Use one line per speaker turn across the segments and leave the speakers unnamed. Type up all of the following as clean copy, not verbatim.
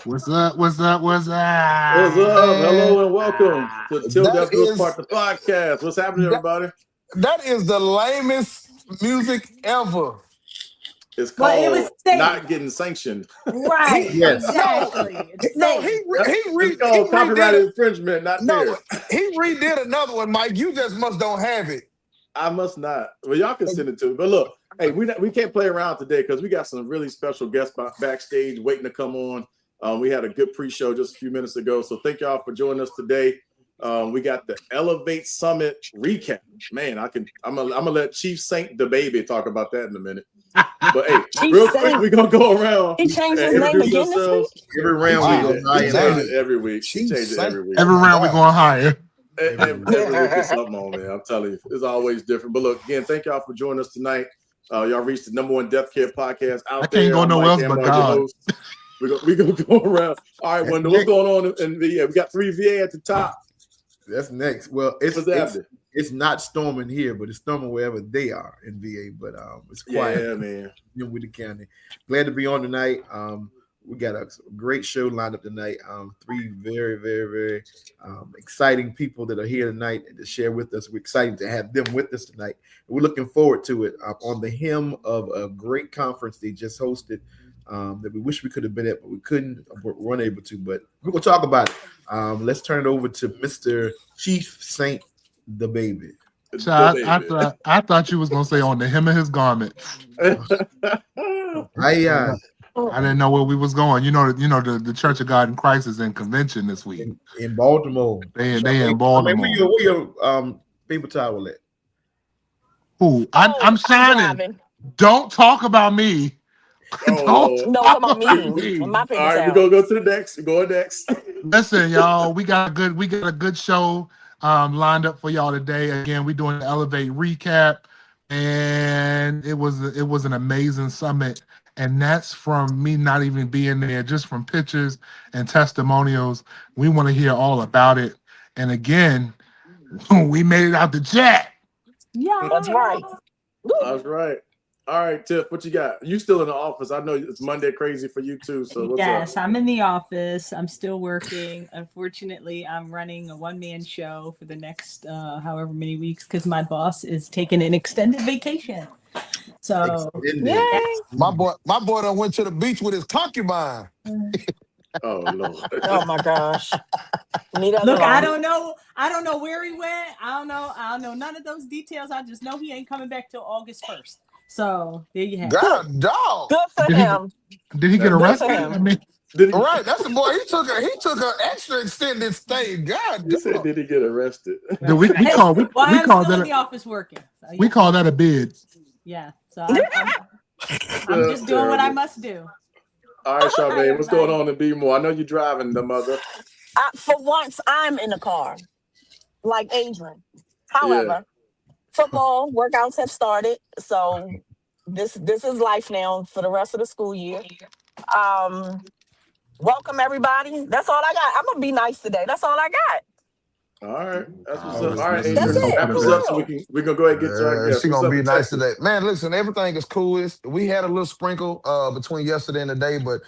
What's up?
What's up? Hello and welcome to Till Death Do Us Part, the podcast. What's happening, everybody?
That is the lamest music ever.
It's called not getting sanctioned.
Right.
Yes.
Exactly.
No, he
copyright infringement, not fair.
He redid another one, Mike. You just don't have it.
I must not. Well, y'all can send it to me. But look, hey, we can't play around today because we got some really special guests backstage waiting to come on. We had a good pre-show just a few minutes ago, so thank y'all for joining us today. We got the Elevate Summit recap. Man, I'm gonna let Chief Saint the Baby talk about that in a minute. But hey, real quick, we're gonna go around.
He changed his name again this week.
Every round we go higher.
Every week. He changes it every week.
Every round we going higher.
Every week is something on, man. I'm telling you, it's always different. But look, again, thank y'all for joining us tonight. Y'all reached the #1 death care podcast out there.
I can't go nowhere else but God.
We're gonna go around. All right, Wendal, what's going on in VA? We got 3 VA at the top.
That's next. Well, it's not storming here, but it's storming wherever they are in VA. But it's quiet.
Yeah, man.
With the county. Glad to be on tonight. We got a great show lined up tonight. 3 very, very, very exciting people that are here tonight to share with us. We're excited to have them with us tonight. We're looking forward to it on the hem of a great conference they just hosted. That we wish we could have been at, but we couldn't, we're unable to. But we're gonna talk about it. Let's turn it over to Mr. Chief Saint the Baby.
So I thought you was gonna say on the hem of his garment. I didn't know where we was going. You know the Church of God in Christ is in convention this week
in Baltimore.
They in Baltimore.
Where your paper towel at?
Who? I'm shining. Don't talk about me.
No, talk about me. My paper
all right,
towel.
we're gonna go to the next. Go next.
Listen, y'all, we got a good show lined up for y'all today. Again, we're doing the Elevate recap, and it was an amazing summit. And that's from me not even being there, just from pictures and testimonials. We want to hear all about it. And again, we made it out the jet.
Yeah, that's right.
That's right. All right, Tiff, what you got? You still in the office? I know it's Monday crazy for you too. So what's up?
I'm in the office. I'm still working. Unfortunately, I'm running a one-man show for the next however many weeks because my boss is taking an extended vacation. So
yay. My boy done went to the beach with his concubine.
Oh Lord.
Oh my gosh.
Look, I don't know where he went. I don't know none of those details. I just know he ain't coming back till August 1st. So there you have it.
God dog.
Good for him.
Did he get arrested?
Right, that's the boy. He took an extra extended stay. God,
he said, did he get arrested?
We call that
in the office working. So,
we call that a bid.
Yeah. So I'm just doing what I must do.
All right, Charmaine, what's going on in B-More? I know you're driving the mother.
For once, I'm in the car, like Adrian. However, football workouts have started, so this is life now for the rest of the school year. Welcome everybody. That's all I got. I'm gonna be nice today. That's all I got.
All right, that's what's up. All right,
That's
Adrian,
it.
wrap us up so we're gonna go ahead and get to our guest.
She's gonna be nice today. Man, listen, everything is cool. We had a little sprinkle between yesterday and today, but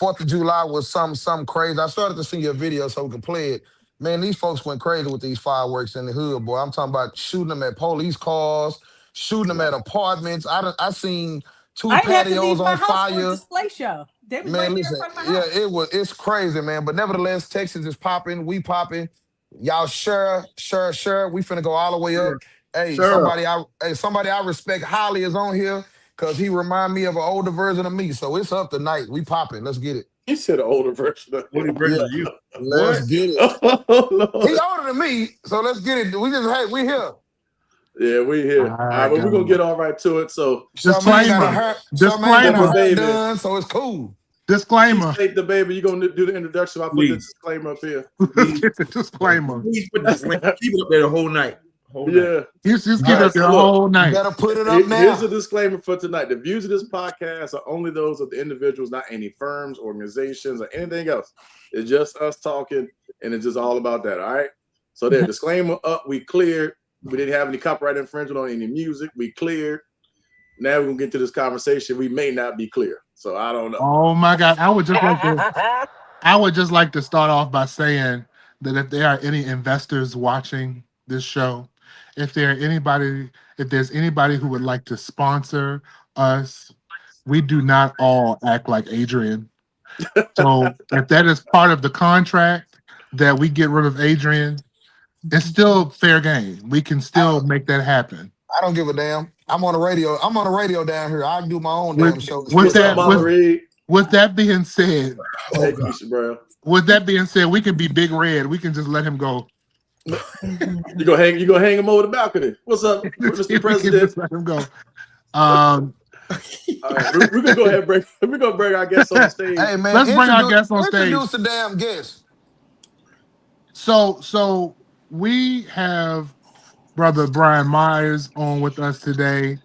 4th of July was something crazy. I started to send you a video so we can play it. Man, these folks went crazy with these fireworks in the hood, boy. I'm talking about shooting them at police cars, shooting them at apartments. I seen 2 patios on fire.
For a display show. They was
man,
right
listen,
there in front of my house.
it's crazy, man. But nevertheless, Texas is popping. We popping. Y'all sure. We finna go all the way up. Hey, somebody I respect highly is on here because he remind me of an older version of me. So it's up tonight. We popping. Let's get it.
He said an older version of
Older
him.
version of you.
Let's
What?
get it.
Oh, Lord.
He older than me, so let's get it. We here.
Yeah, we here. All right, but we're gonna get all right to it. So
Charmaine got her
Disclaimer.
hair done, so it's cool.
Disclaimer.
State the baby. You're gonna do the introduction. I put the disclaimer up here.
Disclaimer.
Please put disclaimer. Keep it up there the whole night.
Yeah.
He's just keep it the whole night.
Better put it up now.
Here's a disclaimer for tonight. The views of this podcast are only those of the individuals, not any firms, organizations, or anything else. It's just us talking, and it's just all about that. All right. So there, disclaimer up. We cleared. We didn't have any copyright infringement on any music. We cleared. Now we're gonna get to this conversation. We may not be clear. So I don't know.
Oh my God. I would just like to start off by saying that if there are any investors watching this show, if there's anybody who would like to sponsor us, we do not all act like Adrian. So if that is part of the contract that we get rid of Adrian, it's still fair game. We can still make that happen.
I don't give a damn. I'm on the radio. I'm on the radio down here. I can do my own damn show.
With
Reid?
that being said,
Hey, Keisha, bro.
with that being said, we can be Big Red. We can just let him go.
You gonna hang him over the balcony. What's up, Mr. President?
Just let him go.
All right, we're gonna go ahead and we're gonna bring our guests on the stage.
Hey man,
Let's bring our guests on stage.
Introduce the damn guest.
So we have Brother Brian Myers on with us today.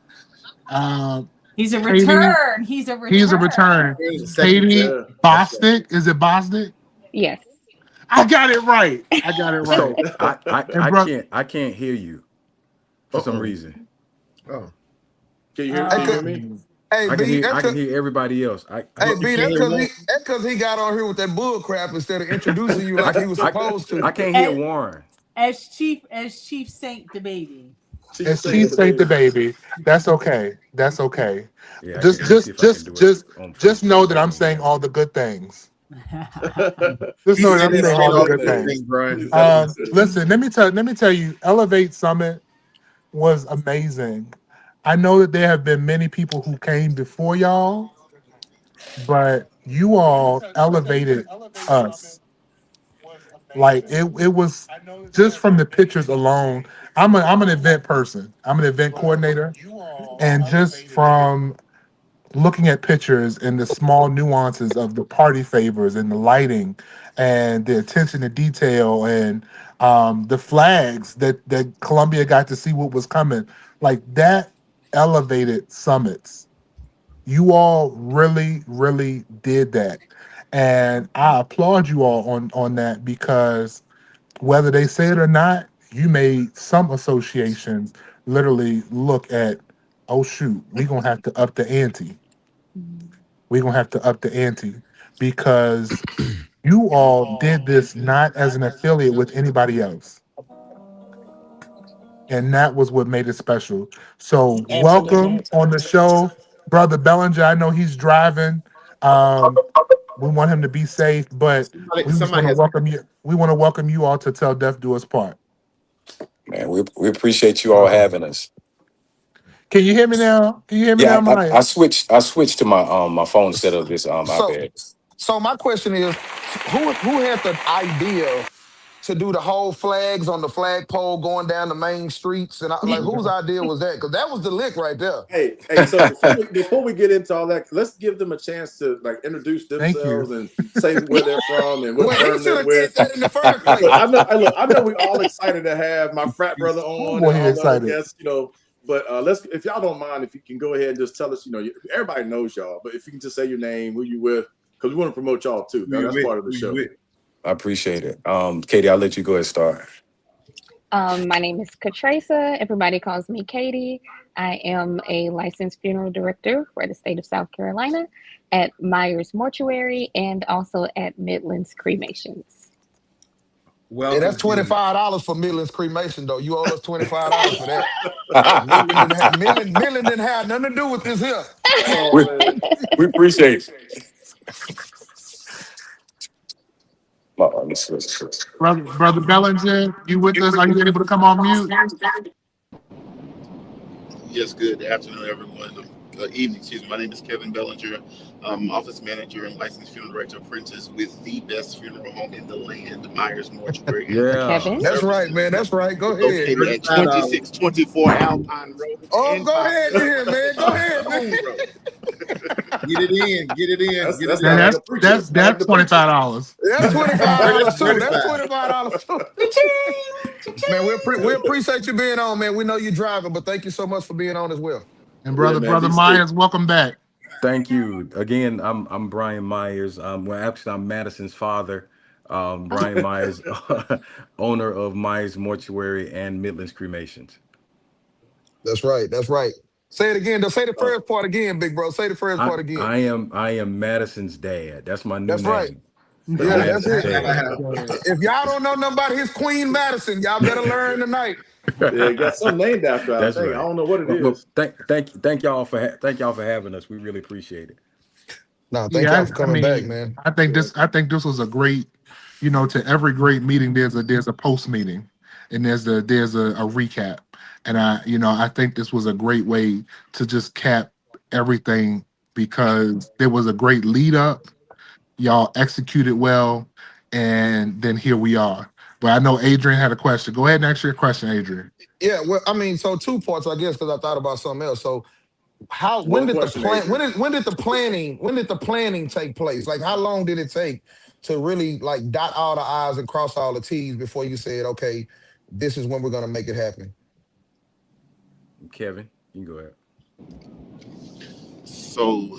He's a return. He's a return.
Katie Bostic. Is it Bostic?
Yes.
I got it right.
So I can't hear you for some reason.
Oh.
Can you hear me?
Hey,
I can hear everybody else.
Hey, B, that's because he got on here with that bull crap instead of introducing you like he was supposed to.
I can't hear Warren.
As Chief Saint the baby.
As Chief Saint the baby. That's okay. That's okay.
Yeah,
just know that I'm saying all the good things. Just know that I'm saying all the good things. Listen, let me tell you, Elevate Summit was amazing. I know that there have been many people who came before y'all, but you all elevated us. Like it was just from the pictures alone. I'm an event person. I'm an event coordinator, and just from looking at pictures and the small nuances of the party favors and the lighting and the attention to detail and the flags that Columbia got to see what was coming, like that elevated summits. You all really, really did that. And I applaud you all on that, because whether they say it or not, you made some associations literally look at, oh shoot, we're going to have to up the ante. We're going to have to up the ante, because you all did this not as an affiliate with anybody else. And that was what made it special. So welcome on the show, Brother Bellinger. I know he's driving. We want him to be safe, but we want to welcome you. We want to welcome you all to Till Death Do Us Part.
Man, we appreciate you all having us.
Can you hear me now? Can you hear me now, Mike?
I switched to my phone instead of this iPad.
So my question is, who had the idea to do the whole flags on the flagpole going down the main streets, and whose idea was that? Because that was the lick right there.
Hey, so before we get into all that, let's give them a chance to introduce themselves and say where they're from and what firm they're with. That in the first place. I know we're all excited to have my frat brother on. Guests, but if y'all don't mind, if you can go ahead and just tell us, everybody knows y'all, but if you can just say your name, who you with, because we want to promote y'all too. That's part of the show.
I appreciate it. Katie, I'll let you go ahead and start.
My name is Katresa. Everybody calls me Katie. I am a licensed funeral director for the state of South Carolina at Myers Mortuary and also at Midlands Cremations.
Well, hey, that's $25 for Midlands Cremation, though. You owe us $25 for that. Midland didn't have nothing to do with this here.
We appreciate it.
Brother Bellinger, you with us? Are you able to come on mute?
Yes, good afternoon, everyone. evening. Excuse me. My name is Kevin Bellinger. I'm office manager and licensed funeral director apprentice with the best funeral home in the land, Myers Mortuary and
Yeah.
Cremation
That's right,
Services,
man. That's right. Go ahead.
located at 2624 Alpine Road
Oh,
in
go ahead
Boston.
then, man. Go ahead, man.
Road.
Get it in. Get it in. Get
That's
it in.
like a preacher.
That's $25.
That's $25 too. That's
25.
$25 too. Man, we appreciate you being on, man. We know you're driving, but thank you so much for being on as well.
And brother
man, be
Myers, welcome back.
Thank you again. I'm Brian Myers. Actually, I'm Madison's father. Brian Myers, owner of Myers Mortuary and Midlands Cremations.
That's right. That's right. Say it again. Say the first part again, big bro. Say the first part again.
I am Madison's dad. That's my new
That's
name.
right. Yeah, that's it. If y'all don't know nothing about his Queen Madison, y'all better learn tonight.
Yeah, got some named after.
That's
I think.
right.
I don't know what it is.
Thank y'all for having us. We really appreciate it.
No, thank y'all for coming back, man.
I think this was a great, to every great meeting there's a post meeting, and there's a recap, and I think this was a great way to just cap everything because there was a great lead up, y'all executed well, and then here we are. But I know Adrian had a question. Go ahead and ask your question, Adrian.
Yeah, well, I mean, so 2 parts, I guess, because I thought about something else. So, when did the planning take place? Like, how long did it take to really like dot all the I's and cross all the T's before you said, okay, this is when we're gonna make it happen?
Kevin, you can go ahead.
So,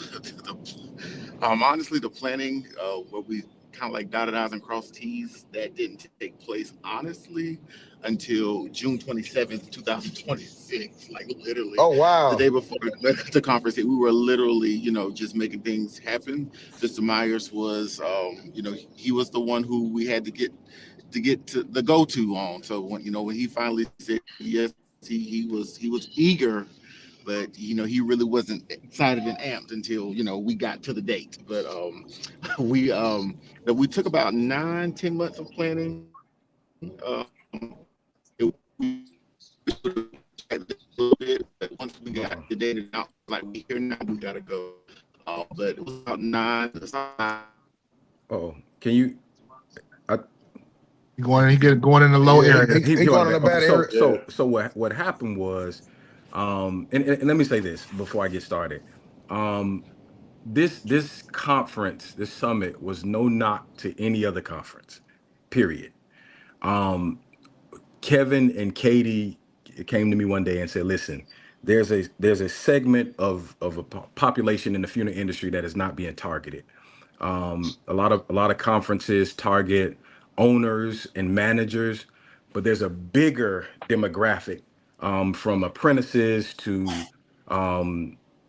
honestly, the planning, where we kind of like dotted I's and crossed T's, that didn't take place, honestly, until June 27th, 2026. Like, literally.
Oh, wow.
The day before the conference, we were literally, just making things happen. Mr. Myers was, he was the one who we had to get to the go-to on. So, when he finally said yes, he was eager. But he really wasn't excited and amped until we got to the date. But we took about 9-10 months of planning. A little bit, but once we got the data out, like we here now, we gotta go. But it was about 9.
Oh, can you?
Going in the low area.
He's going in the bad area.
So what happened was. And let me say this before I get started. This conference, this summit was no knock to any other conference, period. Kevin and Katie came to me one day and said, listen, there's a segment of a population in the funeral industry that is not being targeted. A lot of conferences target owners and managers, but there's a bigger demographic from apprentices to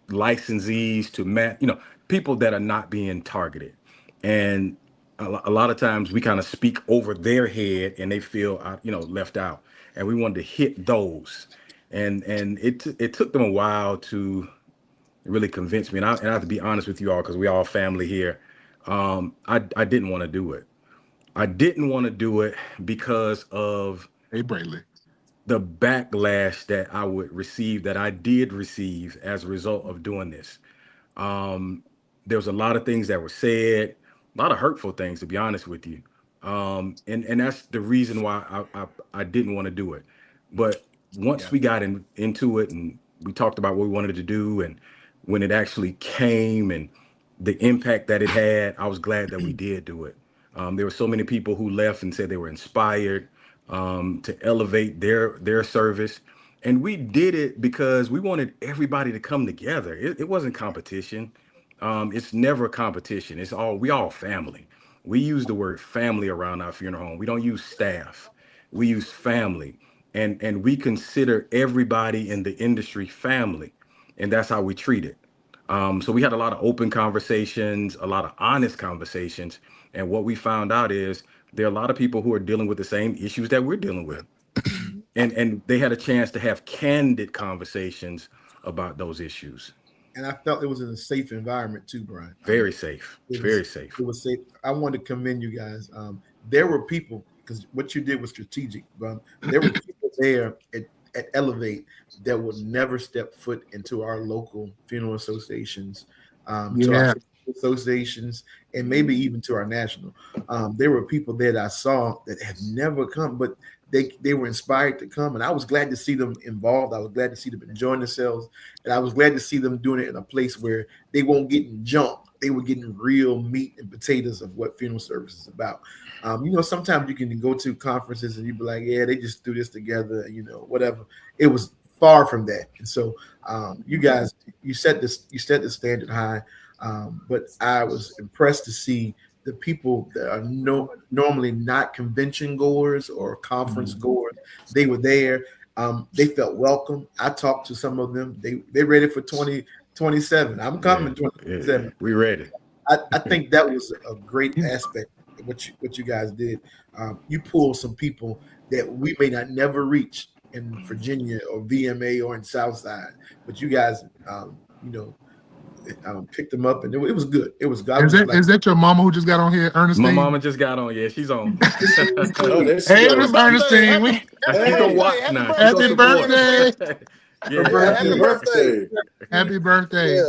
licensees to people that are not being targeted. And a lot of times we kind of speak over their head and they feel left out. And we wanted to hit those. And it took them a while to really convince me. And I have to be honest with you all, because we all family here. I didn't want to do it. I didn't want to do it because of the backlash that I would receive, that I did receive as a result of doing this. There was a lot of things that were said, a lot of hurtful things, to be honest with you. And that's the reason why I didn't want to do it. But once we got into it and we talked about what we wanted to do, and when it actually came and the impact that it had, I was glad that we did do it. There were so many people who left and said they were inspired to elevate their service. And we did it because we wanted everybody to come together. It wasn't competition. It's never a competition. We all family. We use the word family around our funeral home. We don't use staff. We use family. And we consider everybody in the industry family. And that's how we treat it. So we had a lot of open conversations, a lot of honest conversations. And what we found out is there are a lot of people who are dealing with the same issues that we're dealing with. And they had a chance to have candid conversations about those issues.
And I felt it was in a safe environment too, Brian.
Very safe. Very safe.
It was safe. I wanted to commend you guys. There were people, because what you did was strategic, but there were people there at Elevate that will never step foot into our local funeral associations, to our associations, and maybe even to our national. There were people that I saw that have never come, but they were inspired to come, and I was glad to see them involved. I was glad to see them enjoying themselves, and I was glad to see them doing it in a place where they won't get jumped. They were getting real meat and potatoes of what funeral service is about. Sometimes you can go to conferences and you be like, yeah, they just do this together, whatever. It was far from that. And so you guys, you set the standard high. But I was impressed to see the people that are normally not convention goers or conference goers. They were there. They felt welcome. I talked to some of them. They're ready for 2027. I'm coming 2027.
Yeah, we ready.
I think that was a great aspect of what you guys did. You pulled some people that we may not never reach in Virginia or VMA or in Southside, but you guys, picked them up, and it was good. It was good.
Is that your mama who just got on here, Ernestine?
My mama just got on. Yeah, she's on.
Hey, Miss Ernestine. Happy birthday.
Happy birthday.
Happy birthday.
Yeah.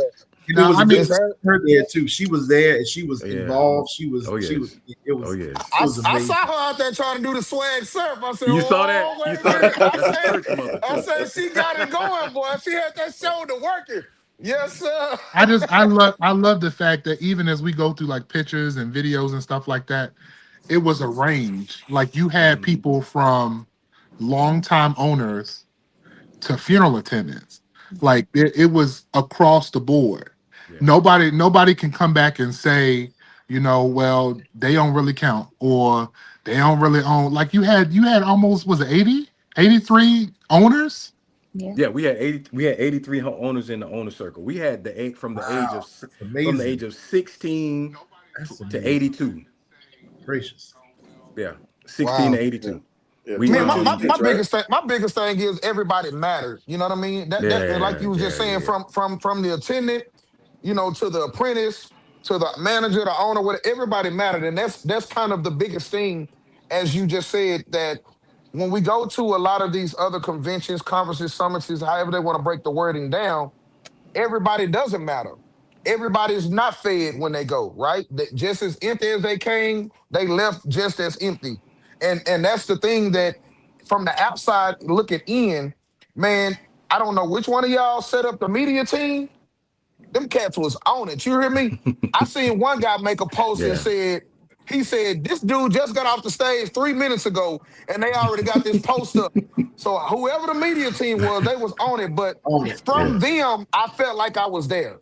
It was her there too. She was there and she was involved. She was. It was amazing.
I saw her out there trying to do the swag surf. I said,
You saw that?
Wait
You saw that?
I said, she got it going, boy. She had that shoulder working. Yes, sir.
I love the fact that even as we go through like pictures and videos and stuff like that, it was a range. Like you had people from longtime owners to funeral attendants. Like it was across the board. Yeah. Nobody can come back and say, well, they don't really count or they don't really own. Like you had almost, was it 80, 83 owners?
Yeah, we had 83 owners in the owner circle. We had from the age of 16 to 82.
Gracious.
Yeah, 16 to 82.
Yeah.
My biggest thing is everybody matters. You know what I mean? That like you was just saying, from the attendant, to the apprentice, to the manager, the owner, whatever, everybody mattered. And that's kind of the biggest thing, as you just said, that when we go to a lot of these other conventions, conferences, summits, however they want to break the wording down, everybody doesn't matter. Everybody's not fed when they go, right? Just as empty as they came, they left just as empty. And that's the thing that from the outside looking in, man, I don't know which one of y'all set up the media team. Them cats was on it. You hear me? I seen one guy make a post and he said, this dude just got off the stage 3 minutes ago and they already got this post up. So whoever the media team was, they was on it. But from them, I felt like I was there.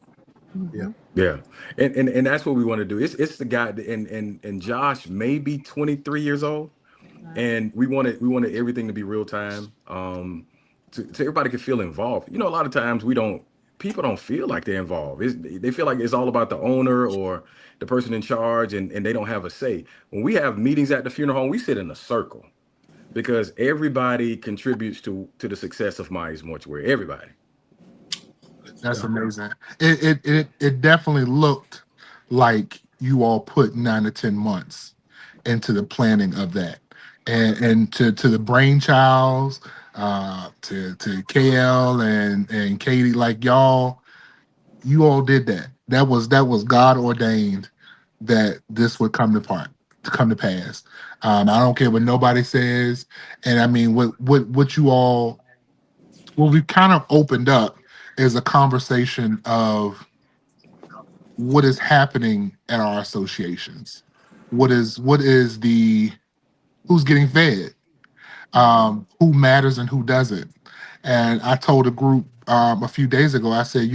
Yeah. And that's what we want to do. It's the guy and Josh may be 23 years old. And we wanted everything to be real time. So everybody can feel involved. A lot of times people don't feel like they're involved. They feel like it's all about the owner or the person in charge, and they don't have a say. When we have meetings at the funeral home, we sit in a circle because everybody contributes to the success of Myers Mortuary. Everybody.
That's amazing. It definitely looked like you all put 9 to 10 months into the planning of that, and to the brainchilds, to KL and Katie, like you all did that. That was God ordained that this would come to pass. I don't care what nobody says, and I mean what we kind of opened up is a conversation of what is happening at our associations. What is who's getting fed, who matters and who doesn't. And I told a group a few days ago, I said,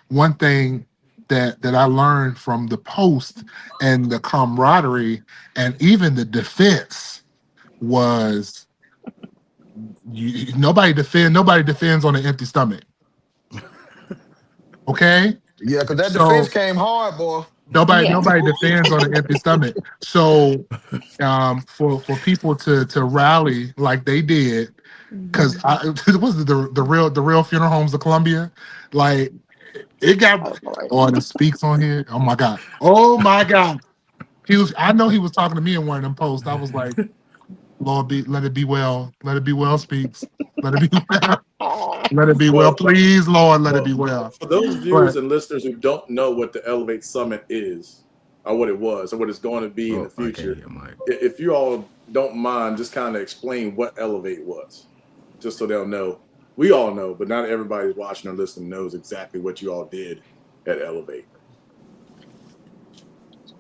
one thing that I learned from the post and the camaraderie and even the defense was nobody defends on an empty stomach. Okay?
Yeah, because that defense came hard, boy.
Nobody defends on an empty stomach. So for people to rally like they did, because it was the real funeral homes of Columbia, like it got the speaks on here. Oh my God. I know he was talking to me in one of them posts. I was like, Lord, let it be well. Let it be well. Speaks. Let it be well. Let it be well. Please, Lord, let it be well.
For those viewers
But
and listeners who don't know what the Elevate Summit is, or what it was, or what it's going to be in the future, if you all don't mind, just kind of explain what Elevate was, just so they'll know. We all know, but not everybody watching or listening knows exactly what you all did at Elevate.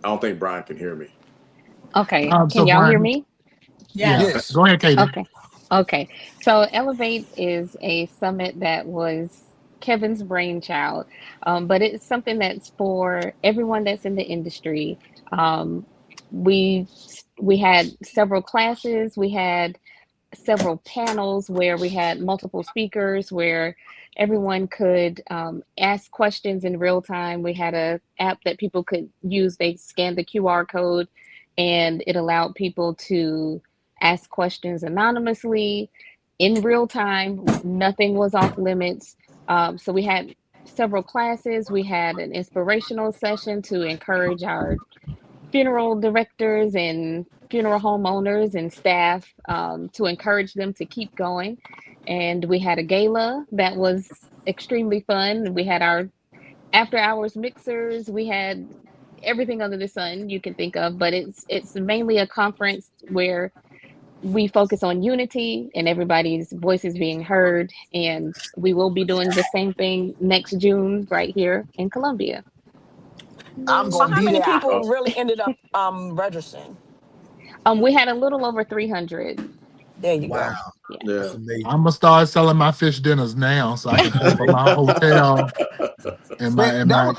I don't think Brian can hear me.
Okay.
so
Can y'all
Brian,
hear me?
Yes.
Go ahead, Katie.
Okay. So Elevate is a summit that was Kevin's brainchild, but it's something that's for everyone that's in the industry. We we had several classes. We had several panels where we had multiple speakers where everyone could ask questions in real time. We had a app that people could use. They scanned the QR code and it allowed people to ask questions anonymously in real time. Nothing was off limits. So we had several classes. We had an inspirational session to encourage our funeral directors and funeral homeowners and staff, to encourage them to keep going. And we had a gala that was extremely fun. We had our after hours mixers. We had everything under the sun you can think of, but it's mainly a conference where we focus on unity and everybody's voices being heard. And we will be doing the same thing next June right here in Columbia.
I'm
So
gonna
how
be
many
there.
people really ended up registering?
We had a little over 300.
There you
Wow.
go.
That's amazing.
I'm gonna start selling my fish dinners now, so I can pay for my hotel and
Man,
my.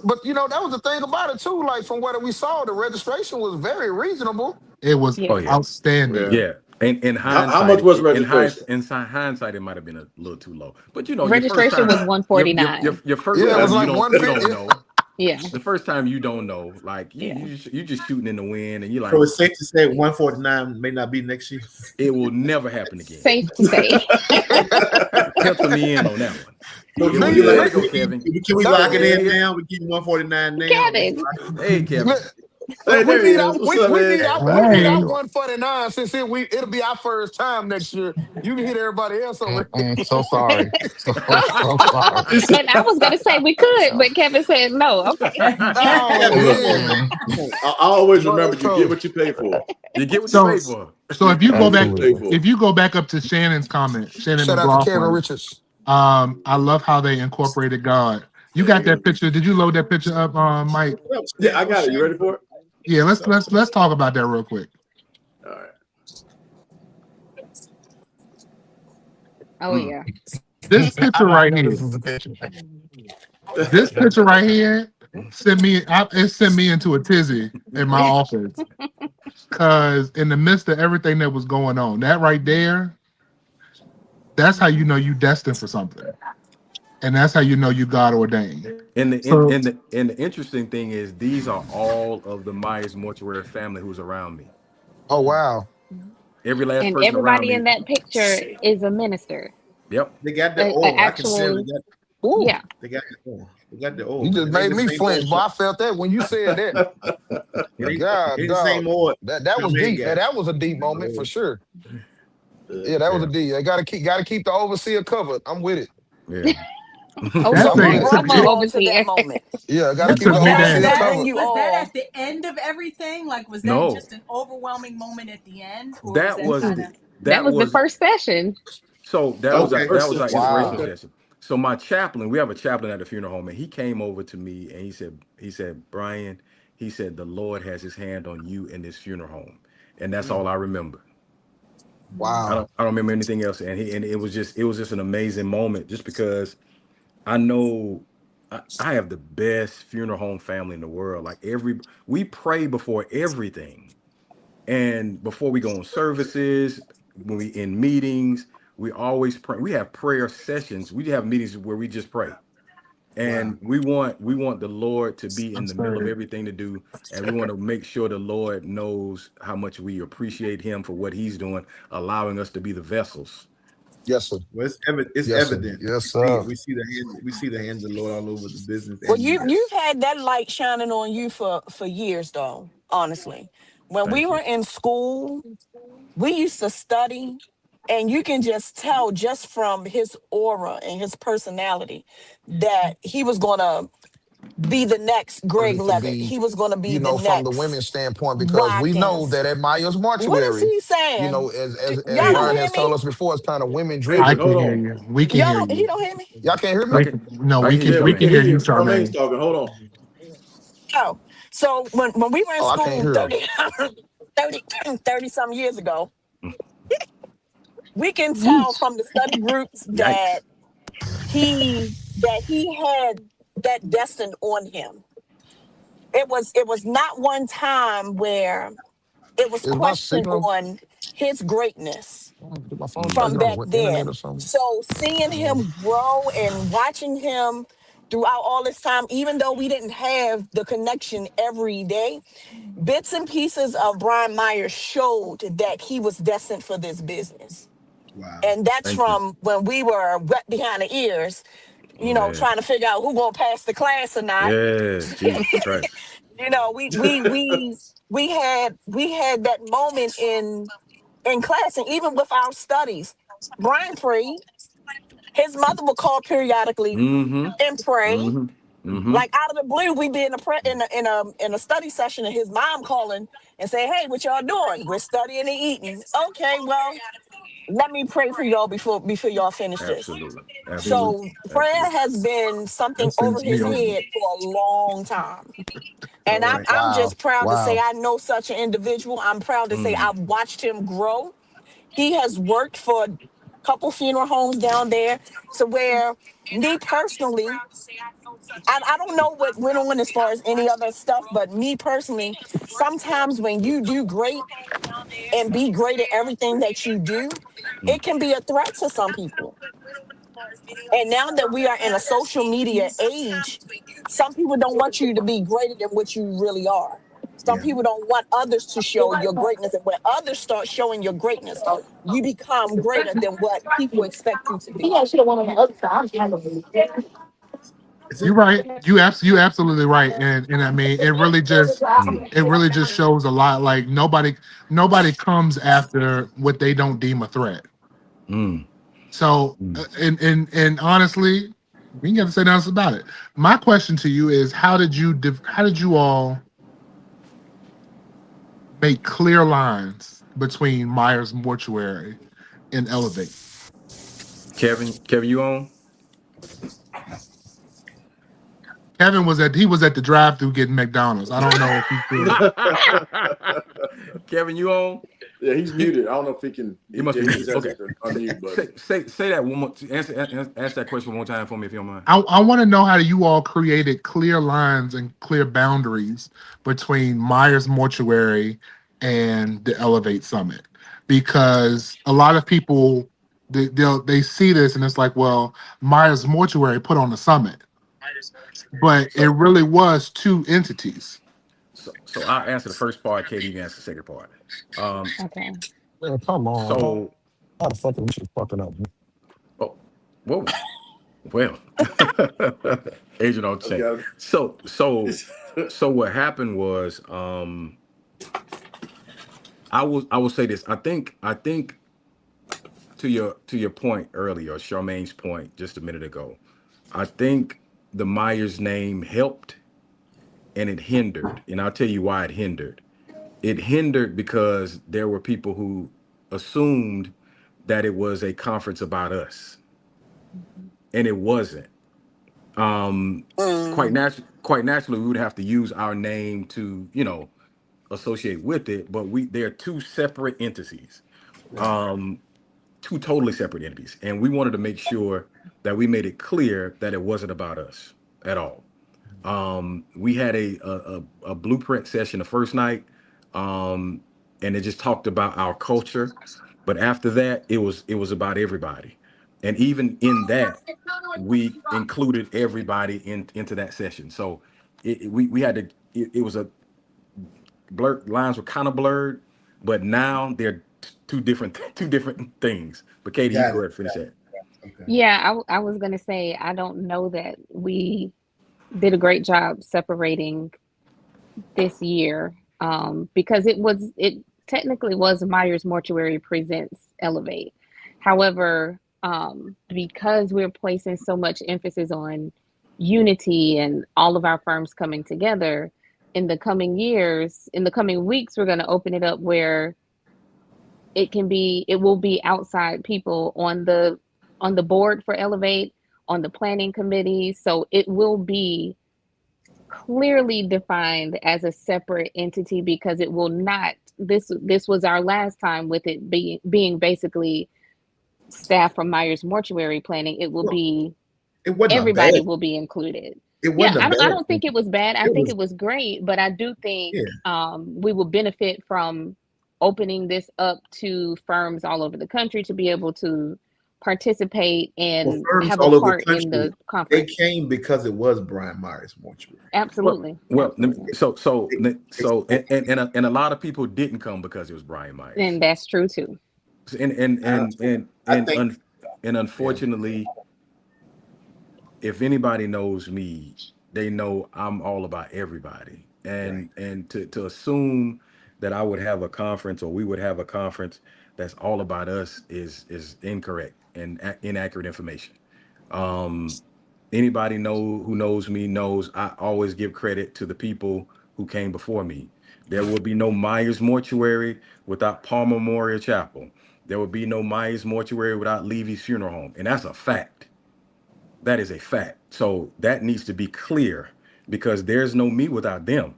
but you know, that was the thing about it too. Like from what we saw, the registration was very reasonable.
It was outstanding.
Yeah. In hindsight,
How much was registration?
In hindsight, it might have been a little too low. But you know,
Registration was $149.
Your first
Yeah, it
time
was like
you don't know.
Yeah.
The first time you don't know, like you just shooting in the wind, and you're like,
So it's safe to say 149 may not be next year.
it will never happen again.
Safe to say.
Pencil me in on that one.
So
Way to go, Kevin.
Can we lock it in now? We keep 149 now.
Kevin.
Hey, Kevin.
Hey,
we
there he
need
is.
our,
What's
we,
up,
we
man?
need our,
Hey.
we need our 149 since it'll be our first time next year. You can hit everybody else over.
So sorry. So sorry.
And I was gonna say we could, but Kevin said no. Okay.
Oh, man.
I always
Go
remember
ahead,
you
Coach.
get what you pay for.
You get what you pay for.
So if you go back,
Absolutely.
if you go back up to Shannon's comment, Shannon
Shout out to Kevin
McLaughlin,
Richards.
I love how they incorporated God. You got that picture? Did you load that picture up, Mike?
Yeah, I got it. You ready for it?
Yeah, let's talk about that real quick.
All right.
Oh yeah.
This picture right here.
This is the picture.
This picture right here sent me into a tizzy in my office. Cause in the midst of everything that was going on, that right there, that's how you know you destined for something. And that's how you know you God ordained.
And the interesting thing is these are all of the Myers mortuary family who's around me.
Oh wow.
Every last
And
person around
everybody
me.
in that picture is a minister.
Yep.
They got the oil. I can tell
Actual,
Ooh,
yeah.
they got the oil. They got the oil.
you just
It
made
ain't the
me
same
flinch,
oil.
boy. I felt that when you said that.
It ain't
God,
the same oil.
that was
Charmaine
deep.
got.
That was a deep moment for sure. Yeah, that was
Yeah.
a deep. I gotta keep the overseer covered. I'm with it.
Yeah.
Oh,
That
so
thing
I'm
took
my
me-
On to that
overseer.
moment.
Yeah, I gotta
That
keep the
took me
overseer
down.
covered.
You
Was that
all.
at the end of everything? Like, was that
No.
just an overwhelming moment at the end, or
That
was
was
that kind of?
That was the first session.
so that was
Okay.
our inspirational
Wow.
session. So my chaplain, we have a chaplain at the funeral home, and he came over to me and he said, Brian, he said, the Lord has his hand on you in this funeral home. And that's all I remember. I
Wow.
don't remember anything else. And it was just an amazing moment just because I know I have the best funeral home family in the world. Like we pray before everything. And before we go on services, when we in meetings, we always pray. We have prayer sessions. We have meetings where we just pray. And we want the Lord to be in the middle of everything to do. And we want to make sure the Lord knows how much we appreciate him for what he's doing, allowing us to be the vessels.
Yes, sir.
Well, it's evident. It's
Yes, sir.
evident.
Yes, sir.
We see the hand. We see the hands of the Lord all over the business.
Well,
And you guys.
you've had that light shining on you for years, though. Honestly, When
Thank
we
you.
were in school, we used to study, and you can just tell just from his aura and his personality that he was going to be the next Greg
To
Levitt.
be,
He was going to be the
from the
next
women's standpoint, because we know
Watkins.
that at Myers
What is
Mortuary,
he saying?
as
Y'all don't
Brian
hear
has told
me?
us before, it's kind of women
I
Adrian,
driven.
hold
can hear
on.
you. We can
Y'all
hear
don't, he
you.
don't hear me?
Y'all can't hear me?
I can,
No,
I can hear
Yeah, we
we
Charmaine.
can
can
hear
hear
you,
you. Charmaine's
Charmaine.
talking. Hold on.
Oh, so when we were in
Oh, I can't
school
hear her.
30 some years ago,
Mm.
we can tell
Yeesh.
from the study groups
Yikes.
that he had that destined on him. It was not one time where it was
Is my
questioned
signal?
on his greatness
Did my phone try to
from
get on
back
the internet
then.
or something?
So seeing him grow and watching him throughout all this time, even though we didn't have the connection every day, bits and pieces of Brian Myers showed that he was destined for this business.
Wow.
And that's
Thank you.
from when we were wet behind the ears,
Man.
trying to figure out who gonna pass the class or not.
Yes, Jesus Christ.
We had that moment in class, and even with our studies, Brian prayed. His mother would call periodically
Mm-hmm.
and pray.
Mm-hmm. Mm-hmm.
Like out of the blue, we'd be in a study session, and his mom calling and say, "Hey, what y'all doing? We're studying and eating." Okay, well, let me pray for y'all before y'all finish this.
Absolutely. Absolutely.
So prayer
Absolutely.
has been something
That
over
sends me
his
over.
head for a long time.
All
And I'm
right.
I'm
Wow.
just proud to say
Wow.
I know such an individual. I'm proud to say
Mm.
I've watched him grow. He has worked for a couple funeral homes down there, to where me personally, I don't know what went on as far as any other stuff, but me personally, sometimes when you do great and be great at everything that you do,
Mm.
it can be a threat to some people. And now that we are in a social media age, some people don't want you to be greater than what you really are. Some
Yeah.
people don't want others to show your greatness. And when others start showing your greatness, you become greater than what people expect you to be.
Is
You're
it?
right. You absolutely right. And I mean,
Mm.
it really just shows a lot. Like nobody comes after what they don't deem a threat.
Mm.
So
Mm.
and honestly, we ain't got to say nothing else about it. My question to you is, how did you all make clear lines between Myers Mortuary and Elevate?
Kevin, you on?
Kevin was at the drive-through getting McDonald's. I don't know if he's still.
Kevin, you on?
Yeah, he's muted. I don't know if he can.
He must
Yeah,
be
he just
muted.
has
Okay.
to unmute button.
Say that one more. Ask that question one more time for me if you don't mind.
I want to know how you all created clear lines and clear boundaries between Myers Mortuary and the Elevate Summit, because a lot of people they see this and it's like, well, Myers Mortuary put on the summit, but it
So
really was two entities.
so I'll answer the first part. Katie, you can answer the second part. Um.
Okay.
Man, come on.
So
How the fuck are we fucking up?
oh, whoa. Well, Agent on chain.
Okay.
So what happened was, I will say this. I think to your point earlier, Charmaine's point just a minute ago. I think the Myers name helped and it hindered, and I'll tell you why it hindered. It hindered because there were people who assumed that it was a conference about us, and it wasn't. Quite
Mm.
quite naturally, we would have to use our name to, associate with it, but they're two separate entities,
Right.
two totally separate entities, and we wanted to make sure that we made it clear that it wasn't about us at all. We had a blueprint session the first night, and it just talked about our culture, but after that, it was about everybody, and even in that, we included everybody into that session. So we had to. It was a blurred lines were kind of blurred, but now they're two different things. But Katie, you can
Got
go
it.
ahead and finish that.
Okay.
Yeah, I was gonna say I don't know that we did a great job separating this year. because it technically was Myers Mortuary Presents Elevate. However, because we're placing so much emphasis on unity and all of our firms coming together, in the coming weeks, we're going to open it up where it will be outside people on the board for Elevate, on the planning committee. So it will be clearly defined as a separate entity, because it will not, this was our last time with it being basically staff from Myers Mortuary Planning. It will be, everybody will be included.
It wasn't
I don't think it was bad. I think it was great, but I do think we will benefit from opening this up to firms all over the country to be able to participate and have a part in the conference.
They came because it was Brian Myers Mortuary.
Absolutely.
Well, so and a lot of people didn't come because it was Brian Myers.
And that's true too.
And unfortunately, if anybody knows me, they know I'm all about everybody. And to assume that I would have a conference, or we would have a conference that's all about us is incorrect and inaccurate information. Anybody who knows me knows I always give credit to the people who came before me. There will be no Myers Mortuary without Palmer Memorial Chapel. There will be no Myers Mortuary without Levy's Funeral Home. And that's a fact. That is a fact. So that needs to be clear, because there's no me without them.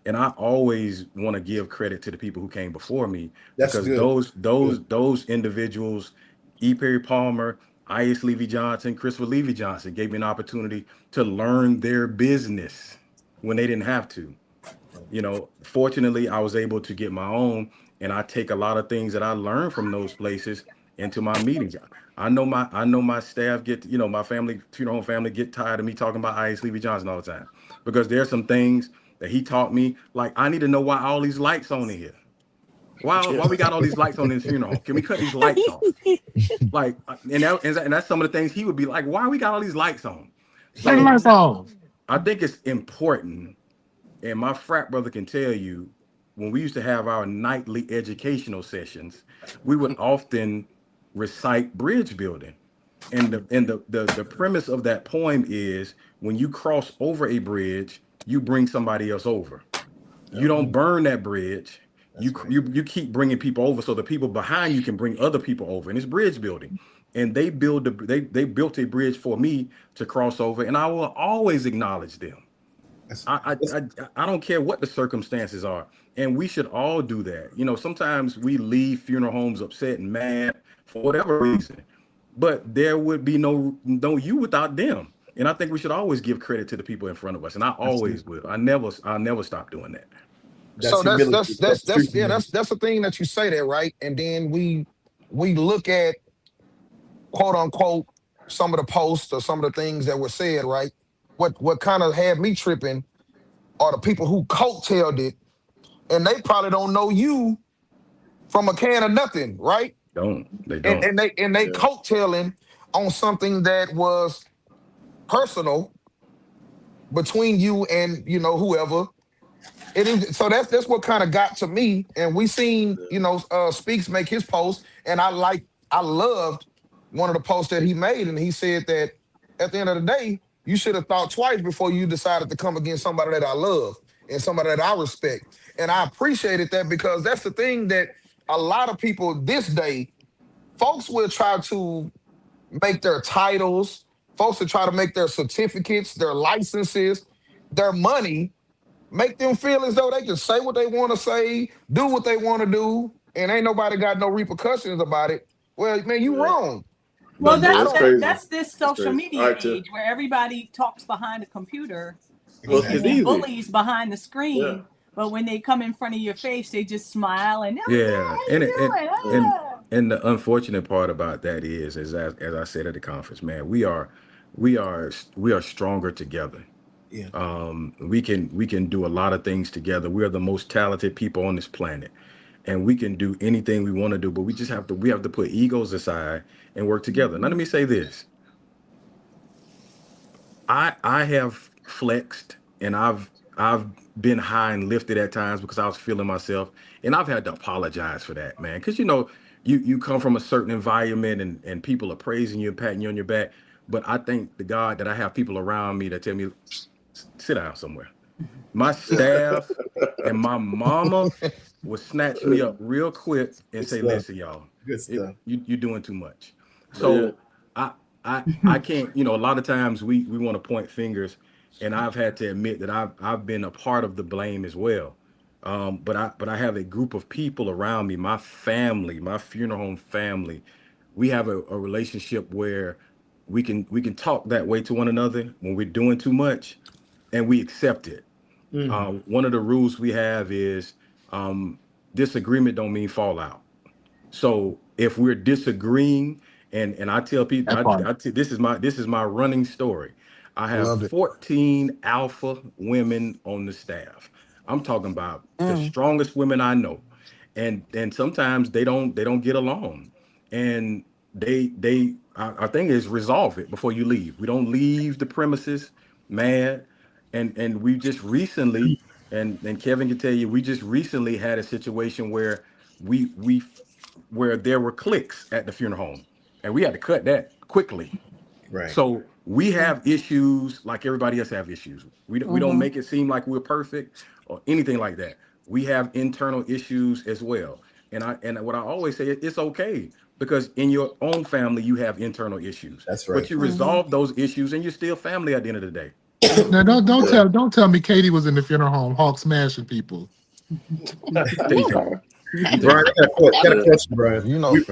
And I always want to give credit to the people who came before me, because those individuals, E. Perry Palmer, I.S. Levy Johnson, Christopher Levy Johnson, gave me an opportunity to learn their business when they didn't have to. Fortunately, I was able to get my own, and I take a lot of things that I learned from those places into my meetings. I know my staff my family, funeral home family, get tired of me talking about I.S. Levy Johnson all the time, because there's some things that he taught me. Like, I need to know why all these lights on in here. Why we got all these lights on in this funeral home? Can we cut these lights off? Like, and that's some of the things he would be like, why we got all these lights on? So, I think it's important, and my frat brother can tell you, when we used to have our nightly educational sessions, we would often recite bridge building. And the premise of that poem is, when you cross over a bridge, you bring somebody else over. You don't burn that bridge. You keep bringing people over, so the people behind you can bring other people over. And it's bridge building. And they built a bridge for me to cross over, and I will always acknowledge them. I don't care what the circumstances are, and we should all do that. Sometimes we leave funeral homes upset and mad for whatever reason, but there would be no you without them. And I think we should always give credit to the people in front of us, and I always will. I'll never stop doing that.
So that's the thing that you say there, right? And then we look at, quote unquote, some of the posts or some of the things that were said, right? What kind of had me tripping are the people who coattailed it, and they probably don't know you from a can of nothing, right?
They don't.
And they coattailing on something that was personal between you and whoever. So that's what kind of got to me. And we seen Speaks make his post, and I loved one of the posts that he made, and he said that at the end of the day, you should have thought twice before you decided to come against somebody that I love and somebody that I respect. And I appreciated that, because that's the thing that a lot of people this day, folks will try to make their titles, folks will try to make their certificates, their licenses, their money, make them feel as though they can say what they want to say, do what they want to do, and ain't nobody got no repercussions about it. Well, man, you wrong.
Well, that's this social media age where everybody talks behind a computer and bullies behind the screen. Yeah. But when they come in front of your face, they just smile and
and the unfortunate part about that is as I said at the conference, man, we are stronger together. Yeah. We can do a lot of things together. We are the most talented people on this planet, and we can do anything we want to do. But we have to put egos aside and work together. Now, let me say this: I have flexed, and I've I've been high and lifted at times because I was feeling myself, and I've had to apologize for that, man. Because you come from a certain environment, and people are praising you and patting you on your back. But I thank the God that I have people around me that tell me, sit down somewhere. My staff and my mama would snatch me up real quick and say, listen, y'all, you're doing too much. So I can't, a lot of times we want to point fingers, and I've had to admit that I've been a part of the blame as well. But I have a group of people around me, my family, my funeral home family. We have a relationship where we can talk that way to one another when we're doing too much, and we accept it. One of the rules we have is disagreement don't mean fallout. So if we're disagreeing, and I tell people, this is my running story. I have 14 alpha women on the staff. I'm talking about the strongest women I know, and sometimes they don't get along, and our thing is resolve it before you leave. We don't leave the premises mad, and we just recently, and Kevin can tell you, we just recently had a situation where where there were cliques at the funeral home, and we had to cut that quickly.
Right.
So we have issues like everybody else have issues. We don't make it seem like we're perfect or anything like that. We have internal issues as well. And what I always say, it's okay, because in your own family you have internal issues.
That's right.
But you resolve those issues, and you're still family at the end of the day.
Now don't tell me Katie was in the funeral home hawk smashing people.
Brian, I got a question, Brian.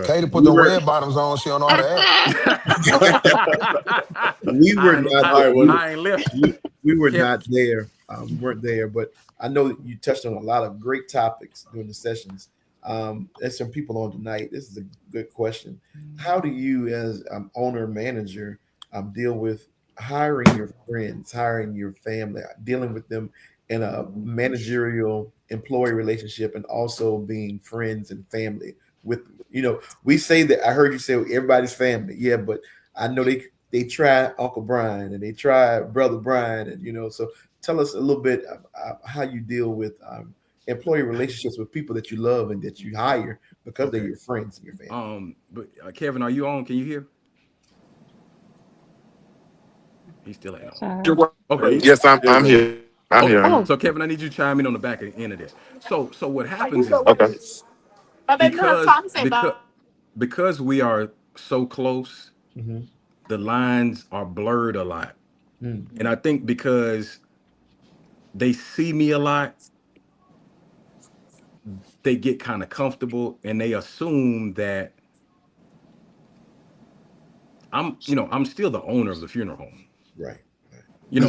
Katie put the red bottoms on. She don't know how to act.
We were not. We were
Yeah.
not there. We weren't there, but I know that you touched on a lot of great topics during the sessions. There's some people on tonight. This is a good question. How do you, as owner manager, deal with hiring your friends, hiring your family, dealing with them in a managerial employee relationship, and also being friends and family with, we say that, I heard you say everybody's family. Yeah, but I know they try Uncle Brian and they try Brother Brian, and so tell us a little bit how you deal with employee relationships with people that you love and that you hire because they're your friends and your family.
But Kevin, are you on? Can you hear? He's still at home. Okay.
Yes, I'm here. I'm here.
So Kevin, I need you to chime in on the back end of this. So what happens is, because we are so close, the lines are blurred a lot. And I think because they see me a lot, they get kind of comfortable, and they assume that I'm still the owner of the funeral home.
Right.
And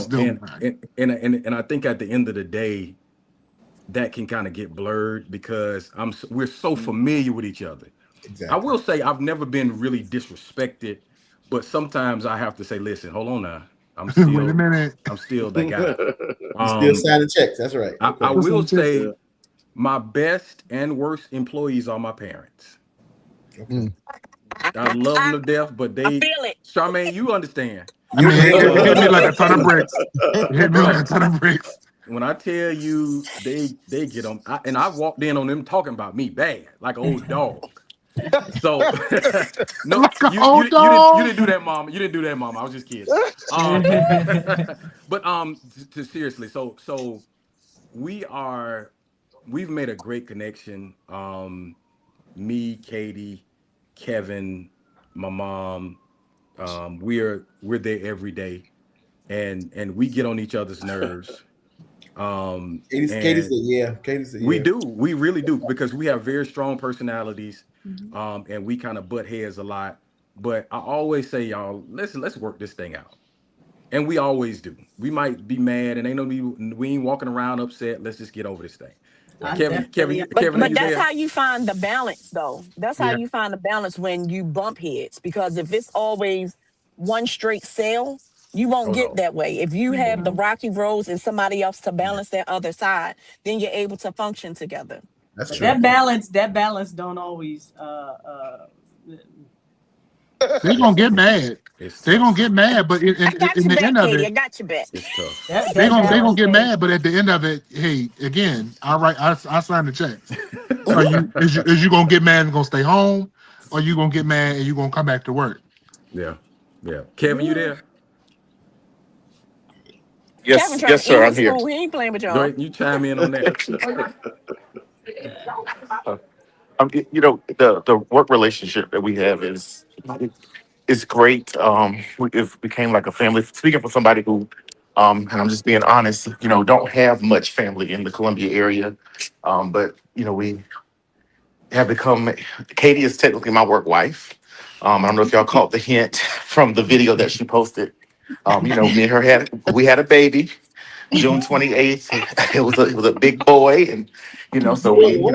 I think at the end of the day, that can kind of get blurred because we're so familiar with each other.
Exactly.
I will say I've never been really disrespected, but sometimes I have to say, listen, hold on now. I'm still
Wait a minute.
I'm still that guy.
Still signing checks. That's right.
Okay. I will say my best and worst employees are my parents.
Okay.
I love them to death, but they, Charmaine, you understand.
I mean, it hit me like a ton of bricks. It hit me like a ton of bricks.
When I tell you they get them, and I walked in on them talking about me bad, like an old dog. So no,
like
you didn't do that, Mama. You didn't do that, Mama. I was just kidding. But seriously, so we've made a great connection. Me, Katie, Kevin, my mom. We're there every day, and we get on each other's nerves.
Katie said, yeah.
We do. We really do, because we have very strong personalities, and we kind of butt heads a lot. But I always say, y'all, listen, let's work this thing out. And we always do. We might be mad, and we ain't walking around upset. Let's just get over this thing. Kevin,
but that's how you find the balance, though. That's how you find the balance when you bump heads. Because if it's always one straight sail, you won't get that way. If you have the rocky roads and somebody else to balance that other side, then you're able to function together.
That's true.
That balance don't always.
They're gonna get mad. They're gonna get mad, but
I got
in
your
the
back,
end of
Katie. I
it,
got your back.
It's tough.
they're gonna get mad. But at the end of it, hey, again, I sign the checks. So is you gonna get mad and gonna stay home, or you gonna get mad and you gonna come back to work?
Yeah. Kevin, you there?
Kevin
Yes,
trying
yes,
to eat
sir. I'm
his
here.
food. He ain't playing with
Go
y'all.
ahead, you chime in on that.
The work relationship that we have is great. It became like a family. Speaking for somebody who, and I'm just being honest, don't have much family in the Columbia area, but we have become. Katie is technically my work wife. I don't know if y'all caught the hint from the video that she posted. Me and her had a baby. June 28th. It was a big boy, and so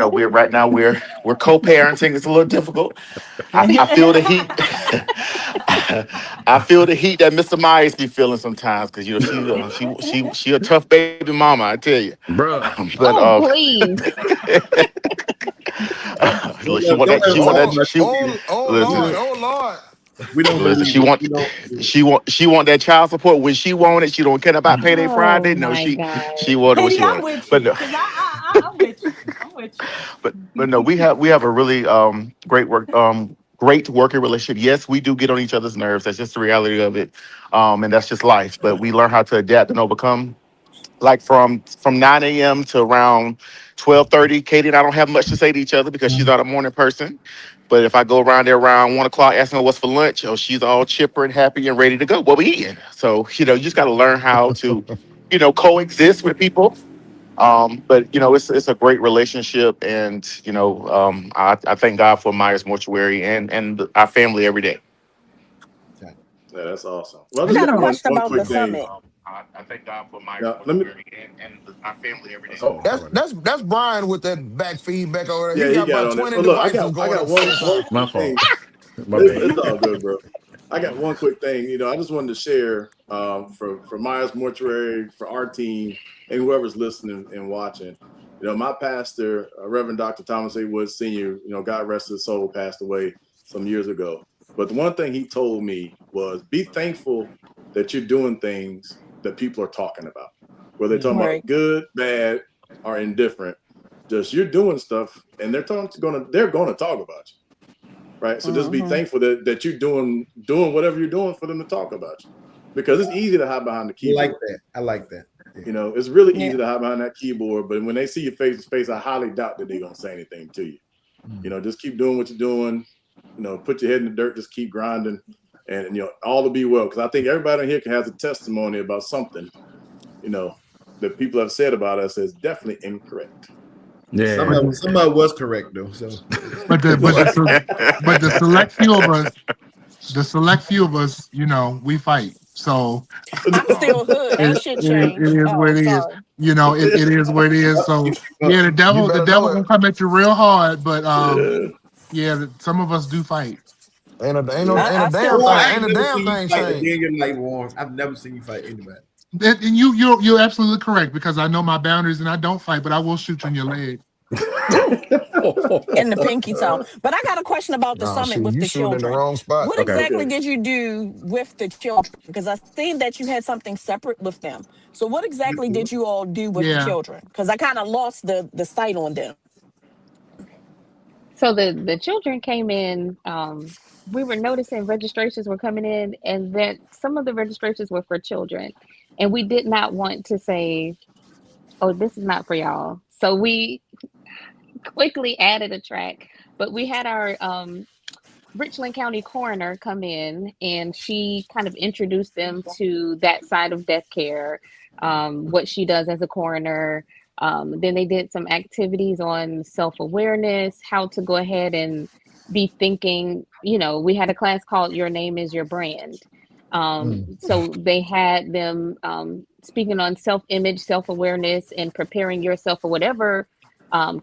we're right now we're co-parenting. It's a little difficult. I feel the heat. I feel the heat that Mr. Myers be feeling sometimes because she a tough baby mama, I tell you.
Bruh.
But
Oh, please.
look, she want that. She want that. She listen.
Lord.
We don't
Listen,
believe it. We don't.
she want that child support when she want it. She don't care about payday
Oh
Friday. No,
my
she
God.
wanted what
Katie,
she
I'm
wanted.
with
But
you
no,
because I'm with you. I'm with you.
but no, we have a really great working relationship. Yes, we do get on each other's nerves. That's just the reality of it. And that's just life. But we learn how to adapt and overcome. Like from 9 a.m. to around 12:30, Katie and I don't have much to say to each other because she's not a morning person. But if I go around there around 1 o'clock asking her what's for lunch, oh, she's all chipper and happy and ready to go. What we eating? So, you just got to learn how to, coexist with people. But it's a great relationship, and I thank God for Myers Mortuary and our family every day.
Yeah, that's awesome. Well, I
I
just
got a
got one,
question
one
about the
quick thing.
summit.
I thank God for Myers
Now, let me.
Mortuary and our family every day.
Oh,
That's Brian with that back feedback over there.
yeah,
He
he
got
got
about
on it.
20
But look, I
devices
got
going at the
one
same time.
My
quick thing.
fault. My
It's
bad.
all good, bro. I got one quick thing. I just wanted to share for Myers Mortuary, for our team, and whoever's listening and watching. My pastor, Reverend Dr. Thomas A. Wood Sr., God rest his soul, passed away some years ago. But the one thing he told me was be thankful that you're doing things that people are talking about, whether they're talking
Right.
about good, bad, or indifferent. Just you're doing stuff, and they're gonna talk about you. Right. So just be thankful that you're doing whatever you're doing for them to talk about you. Because it's easy to hide behind the keyboard.
I like that. Yeah.
It's really
Yeah.
easy to hide behind that keyboard, but when they see your face to face, I highly doubt that they're gonna say anything to you. Just keep doing what you're doing, put your head in the dirt, just keep grinding, and all will be well. Because I think everybody in here has a testimony about something, that people have said about us that's definitely incorrect.
Yeah.
Somebody was correct though. So,
but the select few of us, we fight. So
I'm still hood. Ain't shit
it
changed.
is what
Oh,
it is.
sorry.
It is what it is. So yeah, the
You
devil
better know
gonna
it.
come at you real hard, but some of us do fight.
Ain't a
I
damn
still
thing.
I
fight.
ain't
Ain't a
never
damn
seen you
thing
fight a day
changed.
in your life, Warren. I've never seen you fight anybody.
And you're absolutely correct because I know my boundaries and I don't fight, but I will shoot you in your leg.
In the pinky toe. But I got a question about the
No,
summit
see,
with
you
the
shooting in the
children.
wrong spot.
What
Okay.
exactly did you do with the children? Because I seen that you had something separate with them. So what exactly did you all do with the
Yeah.
children? Because I kind of lost the sight on them.
So the children came in. We were noticing registrations were coming in, and that some of the registrations were for children, and we did not want to say, "Oh, this is not for y'all." So we quickly added a track, but we had our Richland County coroner come in, and she kind of introduced them to that side of death care, what she does as a coroner. Then they did some activities on self-awareness, how to go ahead and be thinking. We had a class called Your Name is Your Brand. So they had them speaking on self-image, self-awareness, and preparing yourself for whatever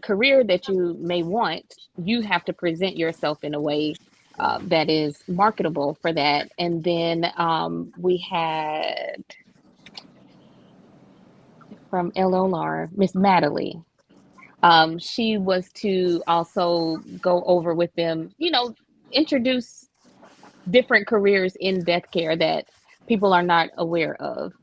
career that you may want. You have to present yourself in a way that is marketable for that. And then we had from LOLR, Miss Madeline. She was to also go over with them, introduce different careers in death care that people are not aware of.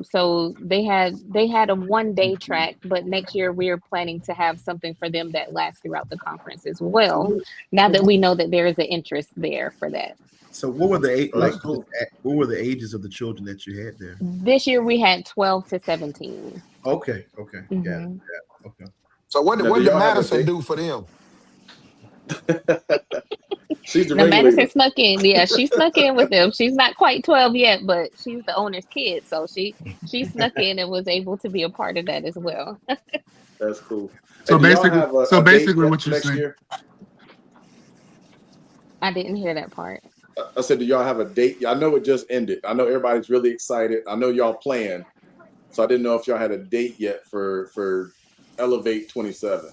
So they had a 1-day track, but next year we're planning to have something for them that lasts throughout the conference as well. Now that we know that there is an interest there for that.
So what were the
Cool.
what were the ages of the children that you had there?
This year we had 12 to 17.
Okay.
Mm-hmm.
Yeah. Okay.
So what
Now,
did
y'all have a
Madison
date?
do for them?
She's the
Now Madison
regulator.
snuck in. Yeah, she snuck in with them. She's not quite 12 yet, but she's the owner's kid, so she snuck in and was able to be a part of that as well.
That's cool.
So
And do y'all
basically,
have a
so
date
basically,
yet
what
for
you're
next
saying.
year?
I didn't hear that part.
I said, do y'all have a date? I know it just ended. I know everybody's really excited. I know y'all planned. So I didn't know if y'all had a date yet for Elevate 27.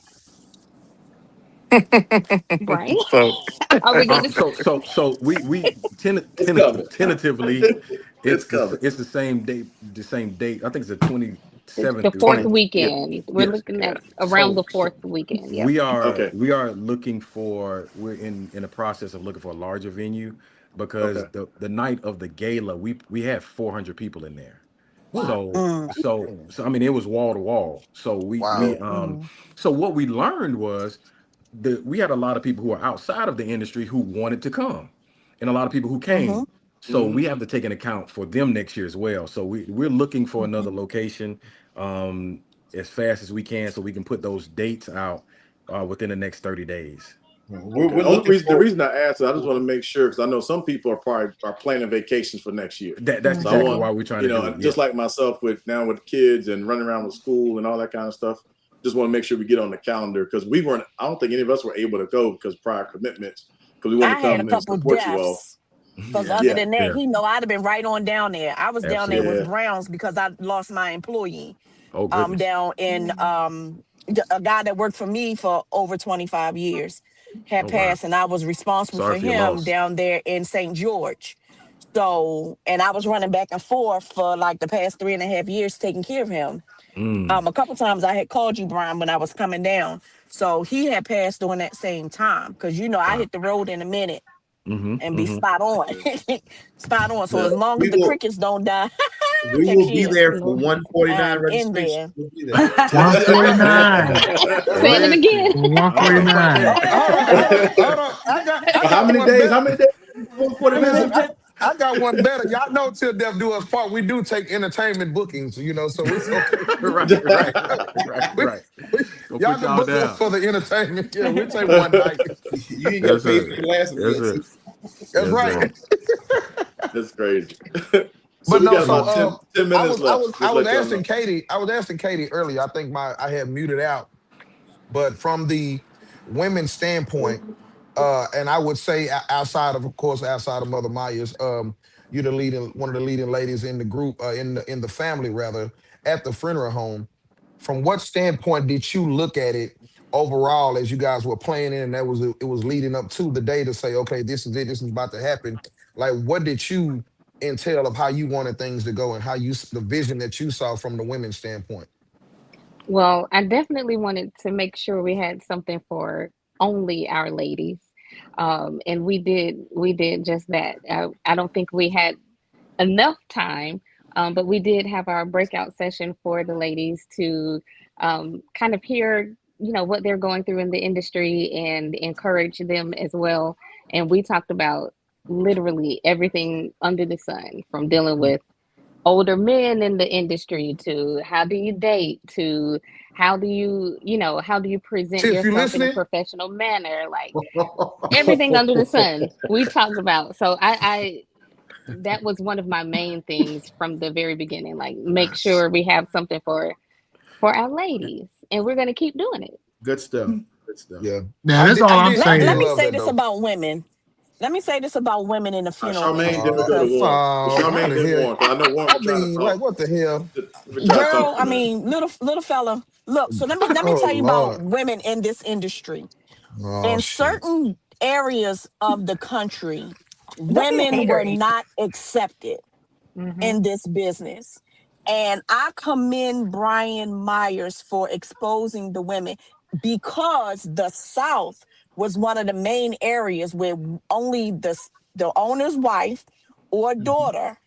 Right?
So
Are we going to?
So we
coming.
tentatively,
It's coming.
it's the same date. I think it's the 27th
The
through
fourth
20.
weekend. We're
Yes.
looking at around
So
the fourth weekend. Yep.
we are
Okay.
looking for. We're in the process of looking for a larger venue because
Okay.
the night of the gala we had 400 people in there.
Wow.
So I mean it was wall to wall. So
Wow.
so what we learned was we had a lot of people who are outside of the industry who wanted to come, and a lot of people who came. So we have to take an account for them next year as well. So we're looking for another location as fast as we can, so we can put those dates out within the next 30 days.
We're
The
looking
reason I asked, I just want to make sure because I know some people are planning vacations for next year.
That's
So I
exactly
want,
why we're trying to do it.
just like myself with kids and running around with school and all that kind of stuff. Just want to make sure we get on the calendar because I don't think any of us were able to go because prior commitments because we want
I
to
had a
come and
couple
support you all.
deaths. Because
Yeah.
other than that,
Yeah.
he know I'd have been right on down there. I was down there
Absolutely.
with Browns because I lost my employee.
Oh goodness.
Down in a guy that worked for me for over 25 years had
Oh wow.
passed, and I was responsible
Sorry
for
for your
him
loss.
down there in St. George. So, and I was running back and forth for like the past 3.5 years taking care of him. A couple times I had called you, Brian, when I was coming down. So he had passed during that same time because I
Wow.
hit the road in a minute and be
Mm-hmm.
spot on. Spot on. So
Yeah.
as long as the crickets don't die
we
next
will be
year,
there for 149
I'm in
registration.
there.
We'll be there.
149.
Saying it again.
149.
Hold on. I got
How many
one
days?
better.
How many days? 149.
Listen, I got one better. Y'all know Till Death Do Us Part. We do take entertainment bookings, so it's okay.
right. Go
Y'all
put
can
y'all
book
down.
us for the entertainment. Yeah, we'll take one night.
You ain't got
Yes,
paid
sir.
for the last one
Yes,
yet.
sir.
See?
That's
Yes,
right.
sir.
That's crazy. So
But
we
no,
got
so
about 10 minutes left.
I was
Just let y'all
asking
know.
Katie. I was asking Katie earlier. I think I had muted out, but from the women's standpoint, and I would say outside of Mother Myers, you're one of the leading ladies in the group, in the family rather, at the funeral home. From what standpoint did you look at it overall as you guys were playing in, and it was leading up to the day to say, okay, this is it, this is about to happen. Like, what did you entail of how you wanted things to go and the vision that you saw from the women's standpoint?
Well, I definitely wanted to make sure we had something for only our ladies. And we did just that. I don't think we had enough time, but we did have our breakout session for the ladies to kind of hear, what they're going through in the industry and encourage them as well. And we talked about literally everything under the sun, from dealing with older men in the industry to how do you date to how do you present
Tiff, you
yourself in a
listening?
professional manner, like everything under the sun we talked about. So I that was one of my main things from the very beginning, like make sure we have something for our ladies, and we're going to keep doing it.
Good stuff. Good stuff.
Yeah.
Yeah, that's all I'm saying.
Let me
love
say
that,
this
though.
about women. Let me say this about women in the funeral
Charmaine
industry
didn't go to
because
Warren.
how
Charmaine
the
didn't
hell?
Warren. I know Warren
I
was trying to
mean,
talk.
like, what the hell?
We're trying to
girl,
talk
I
to
mean, little fella. Look, so let me
Oh
tell you about
Lord.
women in this industry.
Oh
In
shit.
certain areas of the country,
Don't be a
women
hater,
were
Adrian.
not accepted in this business. And I commend Brian Myers for exposing the women because the South was one of the main areas where only the owner's wife or daughter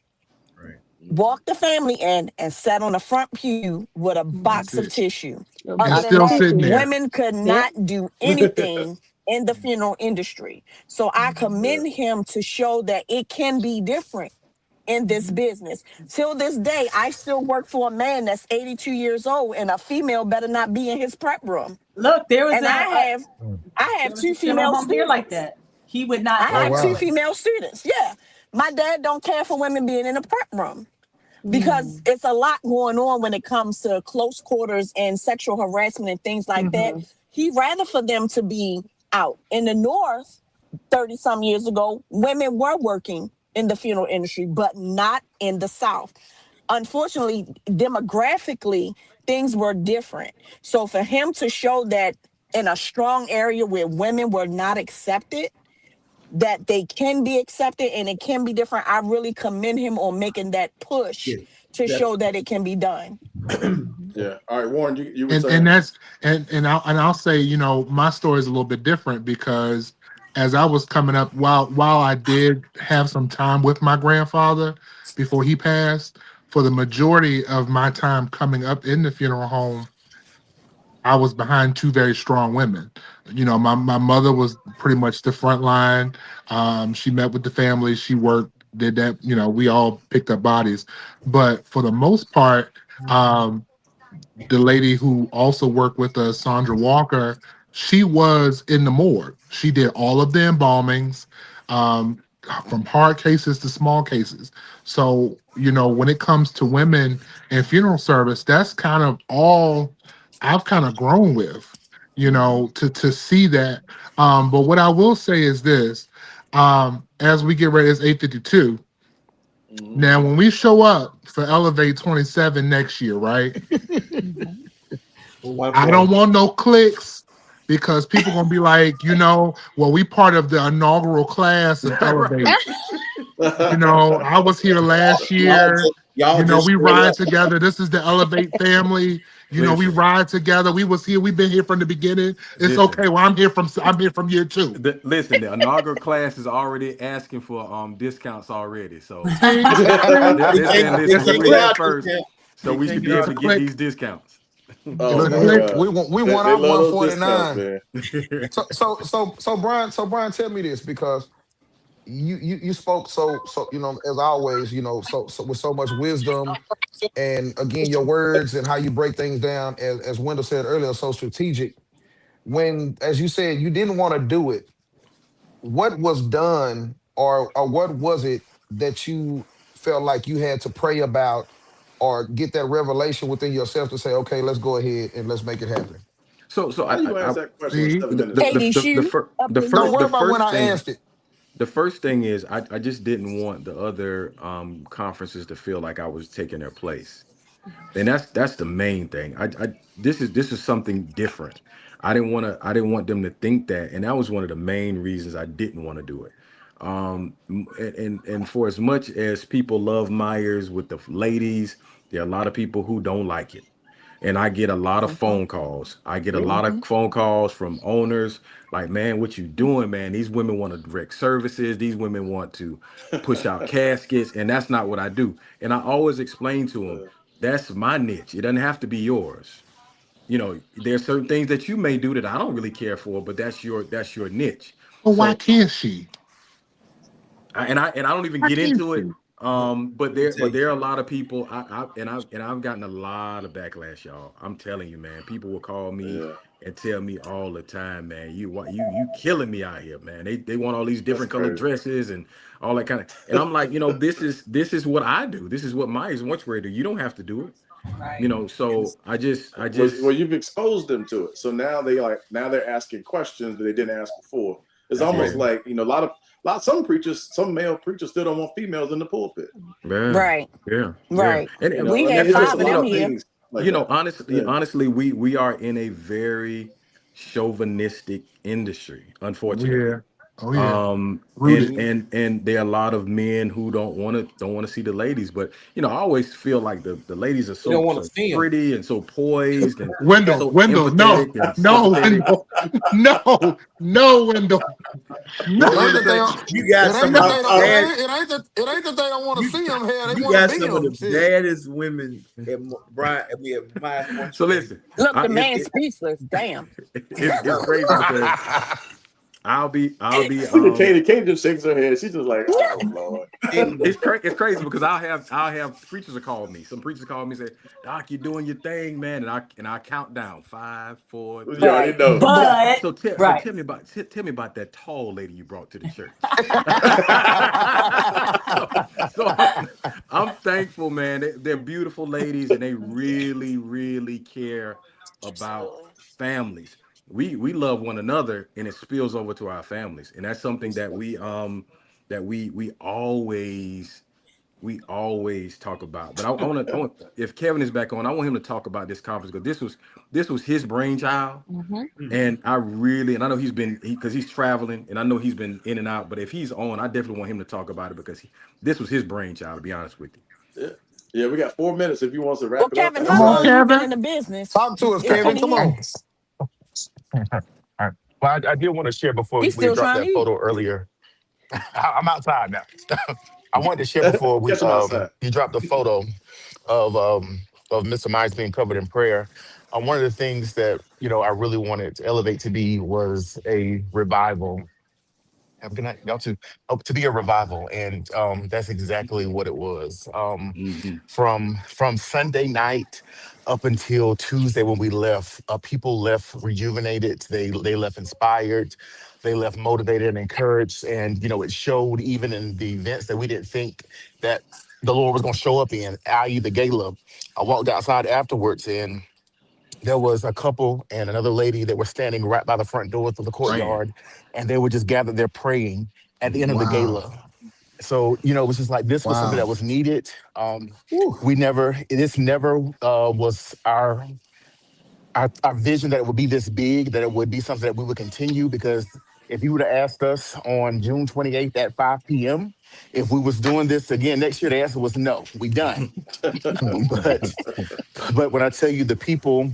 walked the family in and sat on the front pew with a box of tissue.
And
Other than
still
that,
sitting there.
women could not do anything in the funeral industry. So I commend him to show that it can be different in this business. Till this day, I still work for a man that's 82 years old, and a female better not be in his prep room.
Look, there was
I have two female students
like that. He would not.
I have two female students. Yeah. My dad don't care for women being in a prep room because it's a lot going on when it comes to close quarters and sexual harassment and things like that. He'd rather for them to be out. In the North, 30 some years ago, women were working in the funeral industry, but not in the South. Unfortunately, demographically, things were different. So for him to show that in a strong area where women were not accepted, that they can be accepted and it can be different, I really commend him on making that push to show that it can be done.
Yeah. All right, Warren, you were
and that's and I'll say, you know, my story is a little bit different because as I was coming up, while I did have some time with my grandfather before he passed, for the majority of my time coming up in the funeral home, I was behind two very strong women. You know, my mother was pretty much the front line. She met with the family. She worked, did that. You know, we all picked up bodies. But for the most part, the lady who also worked with us, Sandra Walker, she was in the morgue. She did all of the embalmings, from hard cases to small cases. So, you know, when it comes to women in funeral service, that's kind of all I've kind of grown with, you know, to see that. But what I will say is this, as we get ready, it's 8:52. Now, when we show up for Elevate 27 next year, right? I don't want no clicks because people gonna be like, you know, well, we part of the inaugural class of Elevate. You know, I was here last year. You know, we ride together. This is the Elevate family. You know, we ride together. We was here. We've been here from the beginning. It's okay. Well, I'm here from year two.
Listen, the inaugural class is already asking for discounts already. So we first, so we should be able to get these discounts.
We want our 149. So Brian, tell me this, because you spoke so you know, as always, you know, so with so much wisdom, and again, your words and how you break things down, as Wendal said earlier, so strategic. When, as you said, you didn't want to do it, what was done, or what was it that you felt like you had to pray about or get that revelation within yourself to say, okay, let's go ahead and let's make it happen?
So I ask that question.
Don't worry about when I asked it.
The first thing is I just didn't want the other conferences to feel like I was taking their place, and that's the main thing. This is something different. I didn't want them to think that, and that was one of the main reasons I didn't want to do it. And for as much as people love Myers with the ladies, there are a lot of people who don't like it. And I get a lot of phone calls. I get a lot of phone calls from owners like, man, what you doing, man? These women want to direct services. These women want to push out caskets, and that's not what I do. And I always explain to them, that's my niche. It doesn't have to be yours. You know, there's certain things that you may do that I don't really care for, but that's your niche.
Well, why can't she?
And I don't even get into it. But there are a lot of people. I've gotten a lot of backlash, y'all. I'm telling you, man. People will call me and tell me all the time, man, you killing me out here, man. They want all these different colored dresses and all that kind of. And I'm like, you know, this is what I do. This is what Myers Mortuary do. You don't have to do it. Right. You know, so I just
well, you've exposed them to it. So now they're asking questions that they didn't ask before. It's almost like, you know, some male preachers still don't want females in the pulpit.
Man.
Right.
Yeah.
Right.
Yeah. And
we had 5 of them here.
Like
you know, honestly, we are in a very chauvinistic industry, unfortunately.
Yeah. Oh yeah.
And
Rooted.
there are a lot of men who don't want to see the ladies, but I always feel like the ladies are
You don't want
so
to see them.
pretty and so poised and
Wendal,
so
no,
empathetic and sympathetic.
Wendal, no, Wendal. No.
You got some of
It ain't that they don't want to see them here. They want to be
some of
them.
the baddest women at Brian.
So listen,
Look, the man's speechless. Damn.
It's crazy because I'll be
Katie just shakes her head. She's just like, oh Lord.
It's crazy because I'll have preachers that call me. Some preachers call me and say, Doc, you're doing your thing, man. And I count down 5, 4, 3.
You already know.
But
So tell me about that tall lady you brought to the church. so I'm thankful, man. They're beautiful ladies and they really, really care about families. We love one another and it spills over to our families, and that's something that we always talk about. But I want if Kevin is back on, I want him to talk about this conference because this was his brainchild, and I know because he's traveling and I know he's been in and out. But if he's on, I definitely want him to talk about it because this was his brainchild. To be honest with you.
Yeah, we got 4 minutes if you want to wrap it
Kevin,
up.
how long you been in the business?
Talk to us, Kevin. Come on.
All right. Well, I did want to share before
He's
we
still
dropped
trying
that
to
photo earlier. I'm outside now. I wanted to share before you dropped the photo of Mr. Myers being covered in prayer. One of the things that I really wanted to elevate to be was a revival. Have a good night, y'all too. To be a revival, and that's exactly what it was. From Sunday night up until Tuesday when we left, people left rejuvenated. They left inspired. They left motivated and encouraged. And it showed even in the events that we didn't think that the Lord was going to show up in, i.e. the gala. I walked outside afterwards and there was a couple and another lady that were standing right by the front doors of the courtyard, and they were just gathered there praying at the end of the gala. So, it was just like this was something that was needed. This never was our vision that it would be this big, that it would be something that we would continue, because if you would have asked us on June 28th at 5 p.m. if we was doing this again next year, the answer was no, we done. but when I tell you the people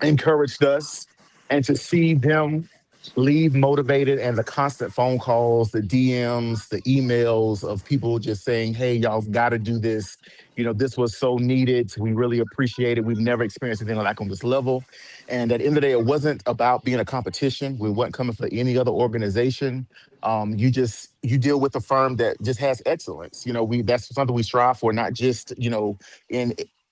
encouraged us, and to see them leave motivated, and the constant phone calls, the DMs, the emails of people just saying, hey, y'all got to do this. This was so needed. We really appreciate it. We've never experienced anything like on this level. And at the end of the day, it wasn't about being a competition. We weren't coming for any other organization. You deal with a firm that just has excellence. That's something we strive for, not just,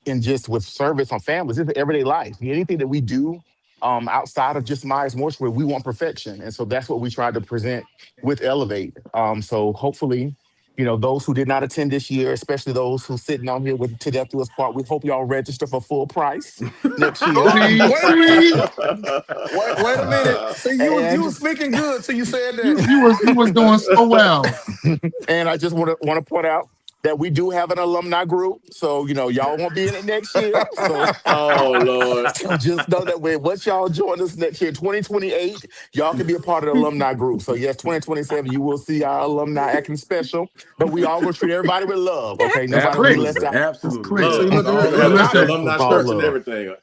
in just with service on families. It's everyday life. Anything that we do outside of just Myers Mortuary, we want perfection. And so that's what we tried to present with Elevate. So hopefully, those who did not attend this year, especially those who sitting on here with To Death Do Us Part, we hope y'all register for full price next year.
Wait a minute. See, you were speaking good till you said that.
You was doing so well.
And I just want to point out that we do have an alumni group. So, y'all won't be in it next year. So,
oh, Lord.
So just know that once y'all join us next year, 2028, y'all can be a part of the alumni group. So, yes, 2027, you will see our alumni acting special. But we all going to treat everybody with love, okay? Nobody will be left out.
Absolutely.
Alumni shirts and everything.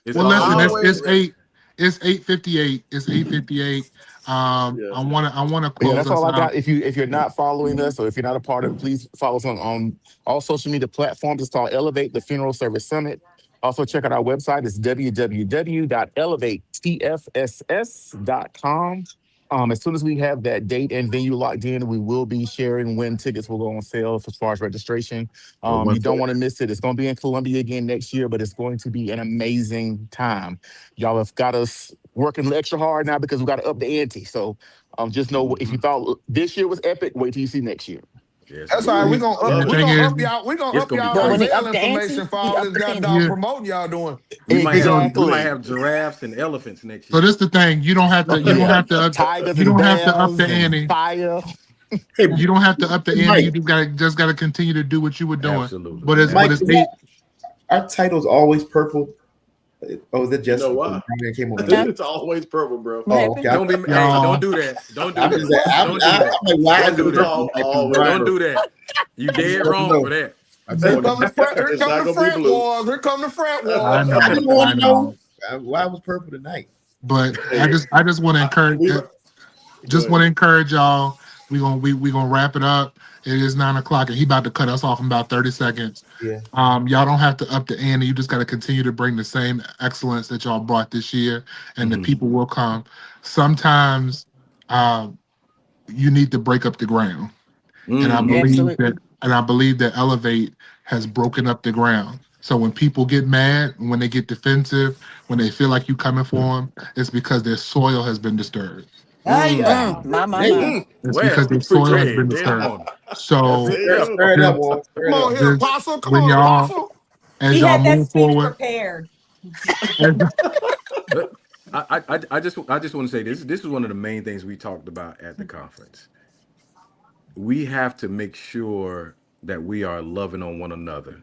It's 8:58. It's 8:58. I want to close.
That's all I got. If you're not following us, or if you're not a part of it, please follow us on all social media platforms. It's called Elevate the Funeral Service Summit. Also check out our website. It's www.elevatetfss.com. As soon as we have that date and venue locked in, we will be sharing when tickets will go on sale as far as registration. You don't want to miss it. It's going to be in Columbia again next year, but it's going to be an amazing time. Y'all have got us working extra hard now because we got to up the ante. So just know, if you thought this year was epic, wait till you see next year.
Yes, that's all right. We're gonna up y'all. We're gonna up y'all information for all this goddamn promoting y'all doing.
We might have giraffes and elephants next year.
So this is the thing. You don't have to. You don't have to. You don't have to up the ante.
Fire.
You don't have to up the ante. You just got to continue to do what you were doing.
Absolutely.
But it's
our title's always purple. Oh, is it just
You know why?
came on?
It's always purple, bro.
Oh, okay.
Don't be. Hey, don't do that. Don't do that. Don't do that.
Why
Don't do that. Don't do that. You dead wrong for that.
Here come the front wars. Here come the front wars.
I know.
Why was purple tonight?
But I just want to encourage y'all. We gonna wrap it up. It is 9:00 and he about to cut us off in about 30 seconds.
Yeah.
Y'all don't have to up the ante. You just got to continue to bring the same excellence that y'all brought this year, and the people will come. Sometimes you need to break up the ground, and I believe that Elevate has broken up the ground. So when people get mad, when they get defensive, when they feel like you coming for them, it's because their soil has been disturbed.
My.
It's because their soil has been disturbed. So
come on here, Apostle. Come on, Apostle.
As y'all move forward,
prepared.
I just want to say this is one of the main things we talked about at the conference. We have to make sure that we are loving on one another.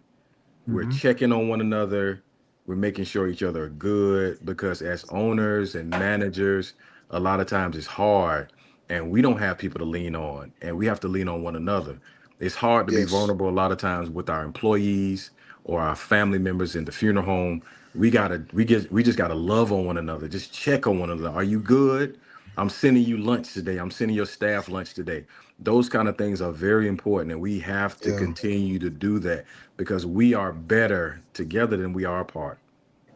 We're checking on one another. We're making sure each other are good, because as owners and managers, a lot of times it's hard and we don't have people to lean on, and we have to lean on one another. It's hard to be vulnerable a lot of times with our employees or our family members in the funeral home. We just gotta love on one another. Just check on one another. Are you good? I'm sending you lunch today. I'm sending your staff lunch today. Those kind of things are very important, and we have to continue to do that, because we are better together than we are apart.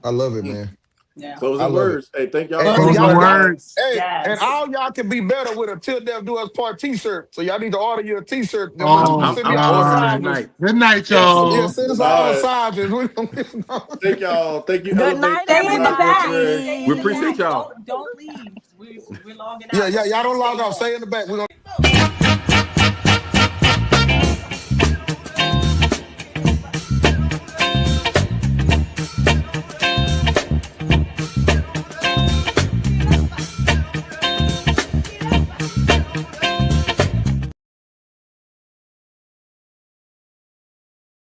I love it, man.
Yeah.
Closing words. Hey, thank y'all.
Closing words.
Hey, and all y'all can be better with a Till Death Do Us Part t-shirt. So y'all need to order you a t-shirt.
I'm ordering tonight.
Good night, y'all.
Yeah, send us all the sizes.
Thank y'all. Thank you.
Good night,
Stay in the back.
everybody.
We appreciate y'all.
Don't leave. We're logging out.
Yeah, y'all don't log off. Stay in the back. We're gonna